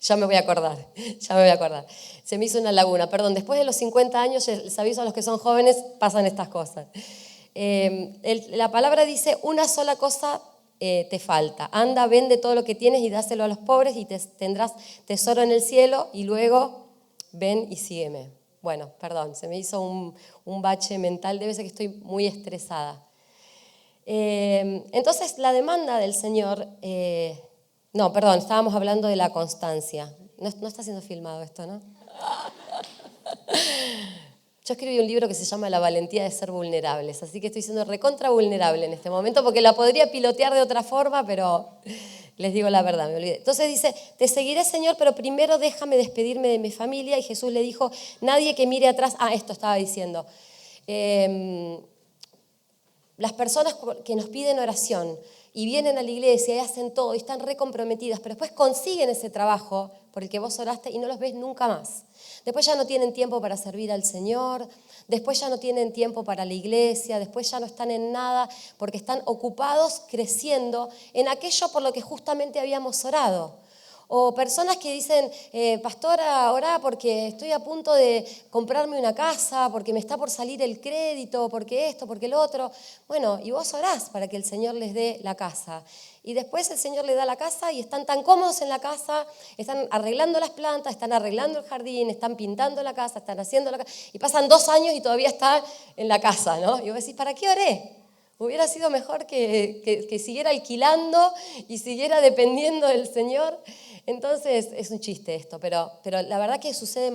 Ya me voy a acordar. Se me hizo una laguna, perdón, después de los 50 años, les aviso a los que son jóvenes, pasan estas cosas. La palabra dice, una sola cosa te falta. Anda, vende todo lo que tienes y dáselo a los pobres y tendrás tesoro en el cielo y luego ven y sígueme. Bueno, perdón, se me hizo un bache mental, debe ser que estoy muy estresada. Entonces la demanda del Señor, no, perdón, estábamos hablando de la constancia. No está siendo filmado esto, ¿no? Yo escribí un libro que se llama La valentía de ser vulnerables, así que estoy siendo recontra vulnerable en este momento porque la podría pilotear de otra forma, pero les digo la verdad, me olvidé. Entonces dice, te seguiré, Señor, pero primero déjame despedirme de mi familia. Y Jesús le dijo, nadie que mire atrás, esto estaba diciendo, las personas que nos piden oración y vienen a la iglesia y hacen todo y están recomprometidas, pero después consiguen ese trabajo por el que vos oraste y no los ves nunca más. Después ya no tienen tiempo para servir al Señor, después ya no tienen tiempo para la iglesia, después ya no están en nada porque están ocupados creciendo en aquello por lo que justamente habíamos orado. O personas que dicen, pastora, orá porque estoy a punto de comprarme una casa, porque me está por salir el crédito, porque esto, porque lo otro. Bueno, y vos orás para que el Señor les dé la casa. Y después el Señor les da la casa y están tan cómodos en la casa, están arreglando las plantas, están arreglando el jardín, están pintando la casa, están haciendo la casa. Y pasan 2 años y todavía está en la casa, ¿no? Y vos decís, ¿para qué oré? Hubiera sido mejor que siguiera alquilando y siguiera dependiendo del Señor. Entonces, es un chiste esto, pero la verdad que sucede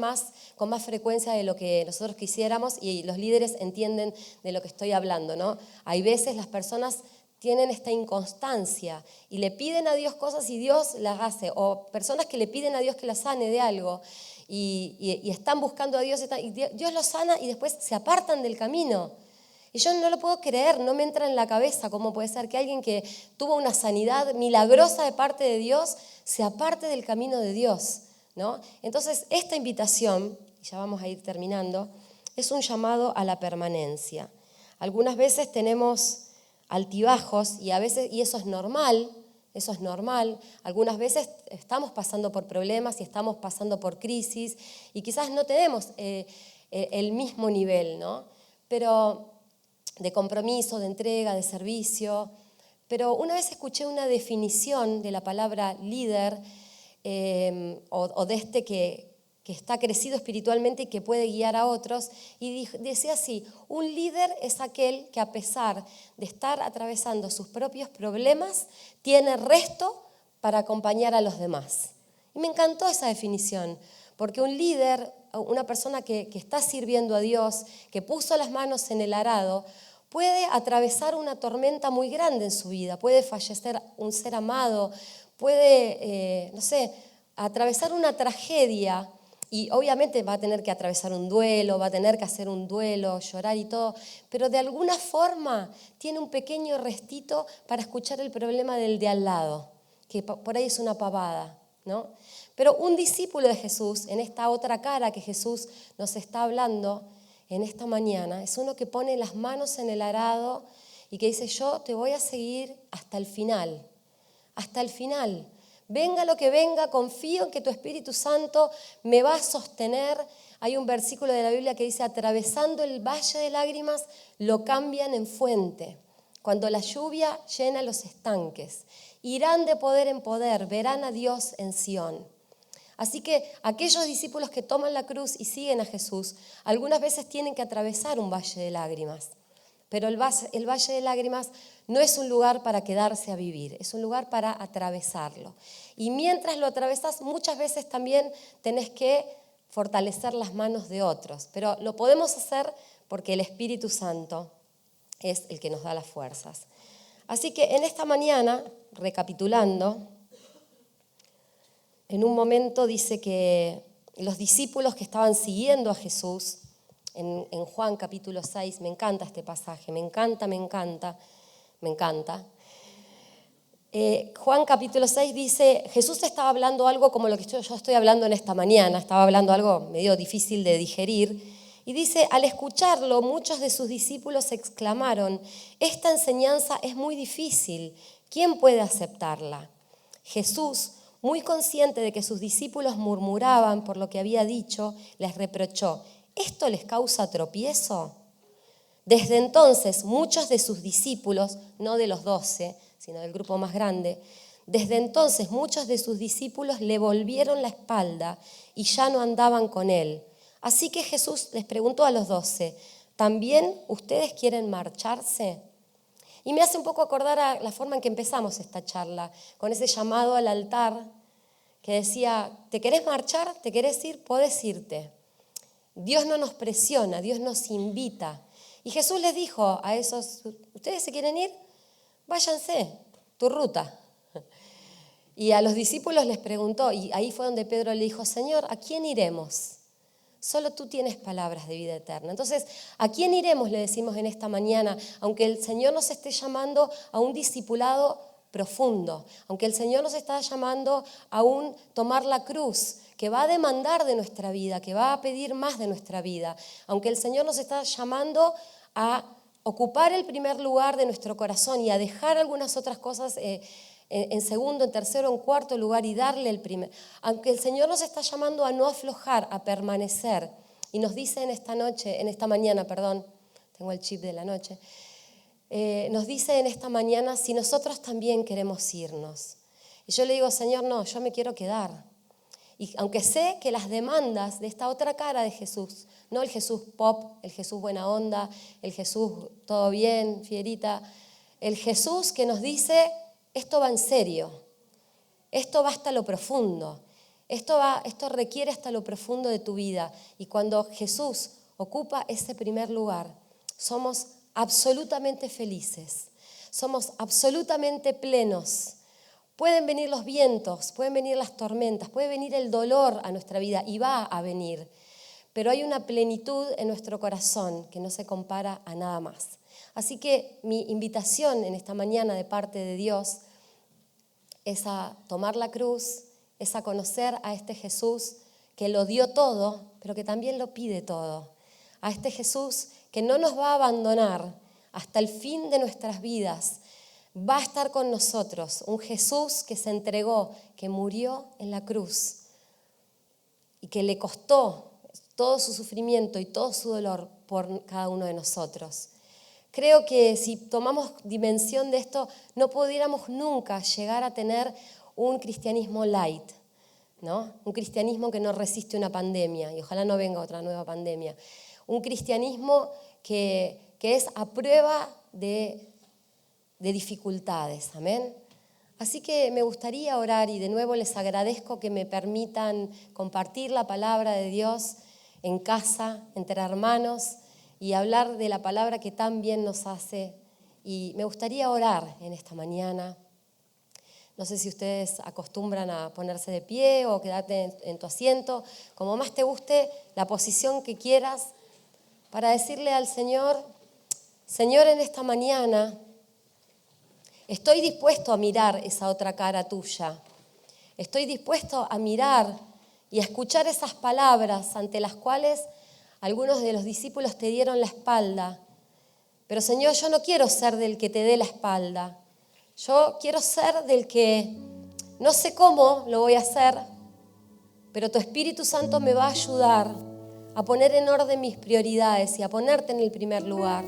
con más frecuencia de lo que nosotros quisiéramos y los líderes entienden de lo que estoy hablando, ¿no? Hay veces las personas tienen esta inconstancia y le piden a Dios cosas y Dios las hace, o personas que le piden a Dios que las sane de algo y están buscando a Dios y Dios los sana y después se apartan del camino. Y yo no lo puedo creer, no me entra en la cabeza cómo puede ser que alguien que tuvo una sanidad milagrosa de parte de Dios se aparte del camino de Dios, ¿no? Entonces, esta invitación, y ya vamos a ir terminando, es un llamado a la permanencia. Algunas veces tenemos altibajos y eso es normal. Algunas veces estamos pasando por problemas y estamos pasando por crisis y quizás no tenemos el mismo nivel, ¿no? Pero de compromiso, de entrega, de servicio. Pero una vez escuché una definición de la palabra líder, o de este que está crecido espiritualmente y que puede guiar a otros, y decía así: un líder es aquel que, a pesar de estar atravesando sus propios problemas, tiene resto para acompañar a los demás. Y me encantó esa definición, porque un líder, una persona que está sirviendo a Dios, que puso las manos en el arado, puede atravesar una tormenta muy grande en su vida, puede fallecer un ser amado, puede, atravesar una tragedia, y obviamente va a tener que atravesar un duelo, va a tener que hacer un duelo, llorar y todo, pero de alguna forma tiene un pequeño restito para escuchar el problema del de al lado, que por ahí es una pavada, ¿no? Pero un discípulo de Jesús, en esta otra cara que Jesús nos está hablando en esta mañana, es uno que pone las manos en el arado y que dice: yo te voy a seguir hasta el final, hasta el final. Venga lo que venga, confío en que tu Espíritu Santo me va a sostener. Hay un versículo de la Biblia que dice: atravesando el valle de lágrimas, lo cambian en fuente. Cuando la lluvia llena los estanques, irán de poder en poder, verán a Dios en Sión. Así que aquellos discípulos que toman la cruz y siguen a Jesús, algunas veces tienen que atravesar un valle de lágrimas. Pero el valle de lágrimas no es un lugar para quedarse a vivir, es un lugar para atravesarlo. Y mientras lo atravesas, muchas veces también tenés que fortalecer las manos de otros. Pero lo podemos hacer porque el Espíritu Santo es el que nos da las fuerzas. Así que en esta mañana, recapitulando, en un momento dice que los discípulos que estaban siguiendo a Jesús, en Juan capítulo 6, me encanta este pasaje, me encanta. Juan capítulo 6 dice: Jesús estaba hablando algo como lo que yo estoy hablando en esta mañana, estaba hablando algo medio difícil de digerir, y dice: al escucharlo, muchos de sus discípulos exclamaron: esta enseñanza es muy difícil, ¿quién puede aceptarla? Jesús, muy consciente de que sus discípulos murmuraban por lo que había dicho, les reprochó: ¿esto les causa tropiezo? Desde entonces, muchos de sus discípulos, no de los 12, sino del grupo más grande, desde entonces muchos de sus discípulos le volvieron la espalda y ya no andaban con él. Así que Jesús les preguntó a los 12, ¿también ustedes quieren marcharse? Y me hace un poco acordar a la forma en que empezamos esta charla, con ese llamado al altar que decía: ¿te querés marchar? ¿Te querés ir? Podés irte. Dios no nos presiona, Dios nos invita. Y Jesús les dijo a esos: ¿ustedes se quieren ir? Váyanse, tu ruta. Y a los discípulos les preguntó, y ahí fue donde Pedro le dijo: Señor, ¿a quién iremos? Solo tú tienes palabras de vida eterna. Entonces, ¿a quién iremos? Le decimos en esta mañana, aunque el Señor nos esté llamando a un discipulado profundo, aunque el Señor nos está llamando a un tomar la cruz, que va a demandar de nuestra vida, que va a pedir más de nuestra vida, aunque el Señor nos está llamando a ocupar el primer lugar de nuestro corazón y a dejar algunas otras cosas en segundo, en tercero, en cuarto lugar y darle el primer. Aunque el Señor nos está llamando a no aflojar, a permanecer, y nos dice en esta mañana, tengo el chip de la noche, nos dice en esta mañana si nosotros también queremos irnos. Y yo le digo: Señor, no, yo me quiero quedar. Y aunque sé que las demandas de esta otra cara de Jesús, no el Jesús pop, el Jesús buena onda, el Jesús todo bien, fierita, el Jesús que nos dice: esto va en serio, esto va hasta lo profundo, esto requiere hasta lo profundo de tu vida. Y cuando Jesús ocupa ese primer lugar, somos absolutamente felices, somos absolutamente plenos. Pueden venir los vientos, pueden venir las tormentas, puede venir el dolor a nuestra vida, y va a venir, pero hay una plenitud en nuestro corazón que no se compara a nada más. Así que mi invitación en esta mañana de parte de Dios es a tomar la cruz, es a conocer a este Jesús que lo dio todo, pero que también lo pide todo. A este Jesús que no nos va a abandonar hasta el fin de nuestras vidas, va a estar con nosotros. Un Jesús que se entregó, que murió en la cruz y que le costó todo su sufrimiento y todo su dolor por cada uno de nosotros. creo que si tomamos dimensión de esto, no pudiéramos nunca llegar a tener un cristianismo light, ¿no? Un cristianismo que no resiste una pandemia, y ojalá no venga otra nueva pandemia. Un cristianismo que es a prueba de dificultades, amén. Así que me gustaría orar y de nuevo les agradezco que me permitan compartir la palabra de Dios en casa, entre hermanos, y hablar de la palabra que tan bien nos hace. Y me gustaría orar en esta mañana. No sé si ustedes acostumbran a ponerse de pie o quedarte en tu asiento, como más te guste, la posición que quieras, para decirle al Señor, Señor, en esta mañana estoy dispuesto a mirar esa otra cara tuya. Estoy dispuesto a mirar y a escuchar esas palabras ante las cuales algunos de los discípulos te dieron la espalda. Pero Señor, yo no quiero ser del que te dé la espalda. Yo quiero ser del que no sé cómo lo voy a hacer, pero tu Espíritu Santo me va a ayudar a poner en orden mis prioridades y a ponerte en el primer lugar.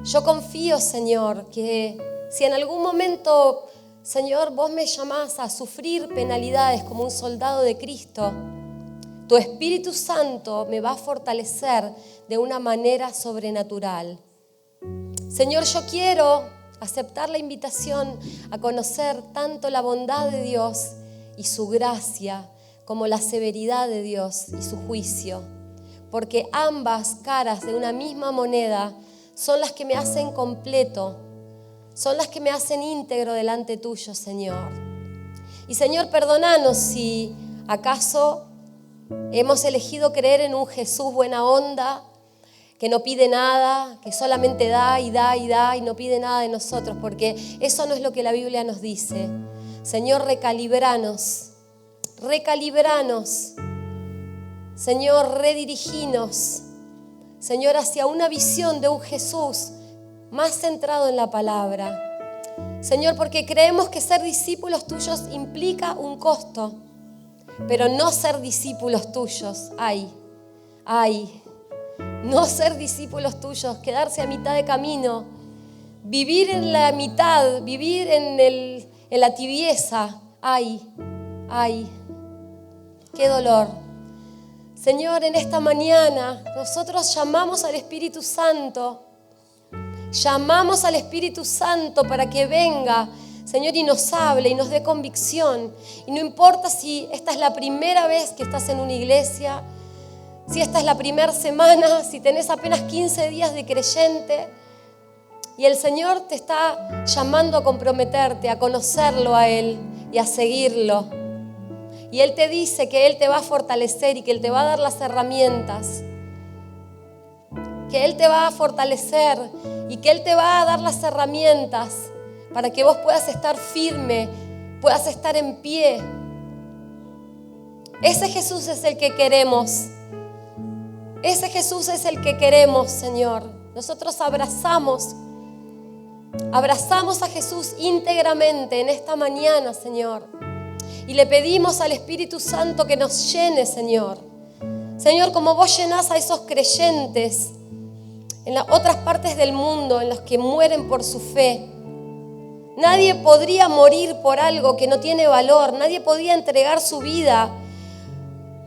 Yo confío, Señor, que si en algún momento, Señor, vos me llamás a sufrir penalidades como un soldado de Cristo, tu Espíritu Santo me va a fortalecer de una manera sobrenatural. Señor, yo quiero aceptar la invitación a conocer tanto la bondad de Dios y su gracia como la severidad de Dios y su juicio, porque ambas caras de una misma moneda son las que me hacen completo, son las que me hacen íntegro delante tuyo, Señor. Y Señor, perdónanos si acaso hemos elegido creer en un Jesús buena onda, que no pide nada, que solamente da y da y da y no pide nada de nosotros, porque eso no es lo que la Biblia nos dice. Señor, recalibranos, Señor, rediriginos, Señor, hacia una visión de un Jesús más centrado en la palabra. Señor, porque creemos que ser discípulos tuyos implica un costo, pero no ser discípulos tuyos, no ser discípulos tuyos, quedarse a mitad de camino, vivir en la mitad, vivir en la tibieza, qué dolor. Señor, en esta mañana nosotros llamamos al Espíritu Santo para que venga, Señor, y nos hable y nos dé convicción. Y no importa si esta es la primera vez que estás en una iglesia, si esta es la primera semana, si tenés apenas 15 días de creyente, y el Señor te está llamando a comprometerte, a conocerlo a Él y a seguirlo. Y Él te dice que Él te va a fortalecer y que Él te va a dar las herramientas, que Él te va a fortalecer y que Él te va a dar las herramientas para que vos puedas estar firme, puedas estar en pie. Ese Jesús es el que queremos. Ese Jesús es el que queremos, Señor. Nosotros abrazamos a Jesús íntegramente en esta mañana, Señor. Y le pedimos al Espíritu Santo que nos llene, Señor. Señor, como vos llenás a esos creyentes en las otras partes del mundo, en los que mueren por su fe. Nadie podría morir por algo que no tiene valor. Nadie podría entregar su vida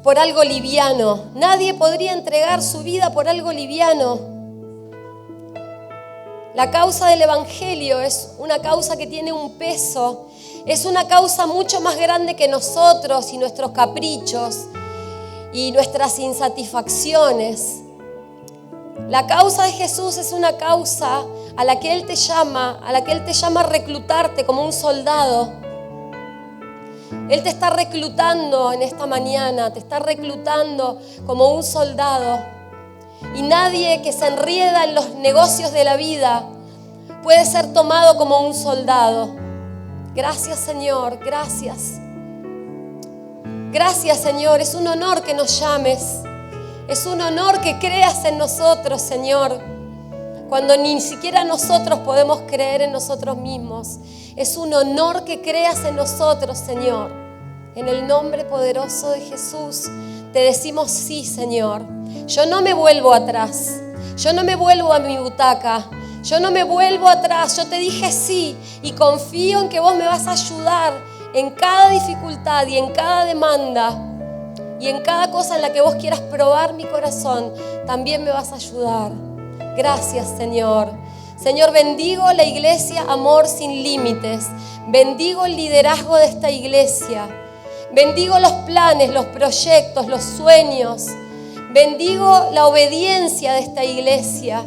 por algo liviano. Nadie podría entregar su vida por algo liviano. La causa del Evangelio es una causa que tiene un peso. Es una causa mucho más grande que nosotros y nuestros caprichos y nuestras insatisfacciones. La causa de Jesús es una causa a la que Él te llama a reclutarte como un soldado. Él te está reclutando en esta mañana, te está reclutando como un soldado. Y nadie que se enrieda en los negocios de la vida puede ser tomado como un soldado. Gracias, Señor, gracias. Gracias, Señor, es un honor que nos llames. Es un honor que creas en nosotros, Señor, cuando ni siquiera nosotros podemos creer en nosotros mismos. Es un honor que creas en nosotros, Señor. En el nombre poderoso de Jesús te decimos sí, Señor. Yo no me vuelvo atrás. Yo no me vuelvo a mi butaca. Yo no me vuelvo atrás. Yo te dije sí y confío en que vos me vas a ayudar en cada dificultad y en cada demanda y en cada cosa en la que vos quieras probar mi corazón. También me vas a ayudar. Gracias, Señor. Señor, bendigo la iglesia Amor Sin Límites. Bendigo el liderazgo de esta iglesia. Bendigo los planes, los proyectos, los sueños. Bendigo la obediencia de esta iglesia.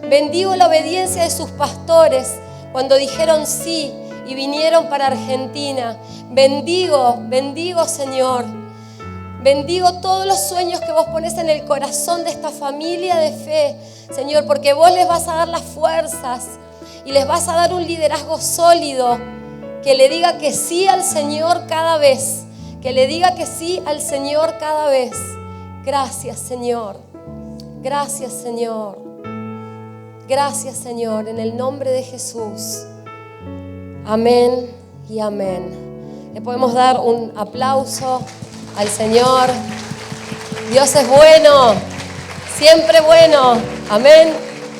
Bendigo la obediencia de sus pastores cuando dijeron sí y vinieron para Argentina. Bendigo, Señor. Bendigo todos los sueños que vos pones en el corazón de esta familia de fe, Señor, porque vos les vas a dar las fuerzas y les vas a dar un liderazgo sólido que le diga que sí al Señor cada vez, que le diga que sí al Señor cada vez. Gracias, Señor. Gracias, Señor. Gracias, Señor, en el nombre de Jesús. Amén y amén. Le podemos dar un aplauso al Señor. Dios es bueno, siempre bueno. Amén.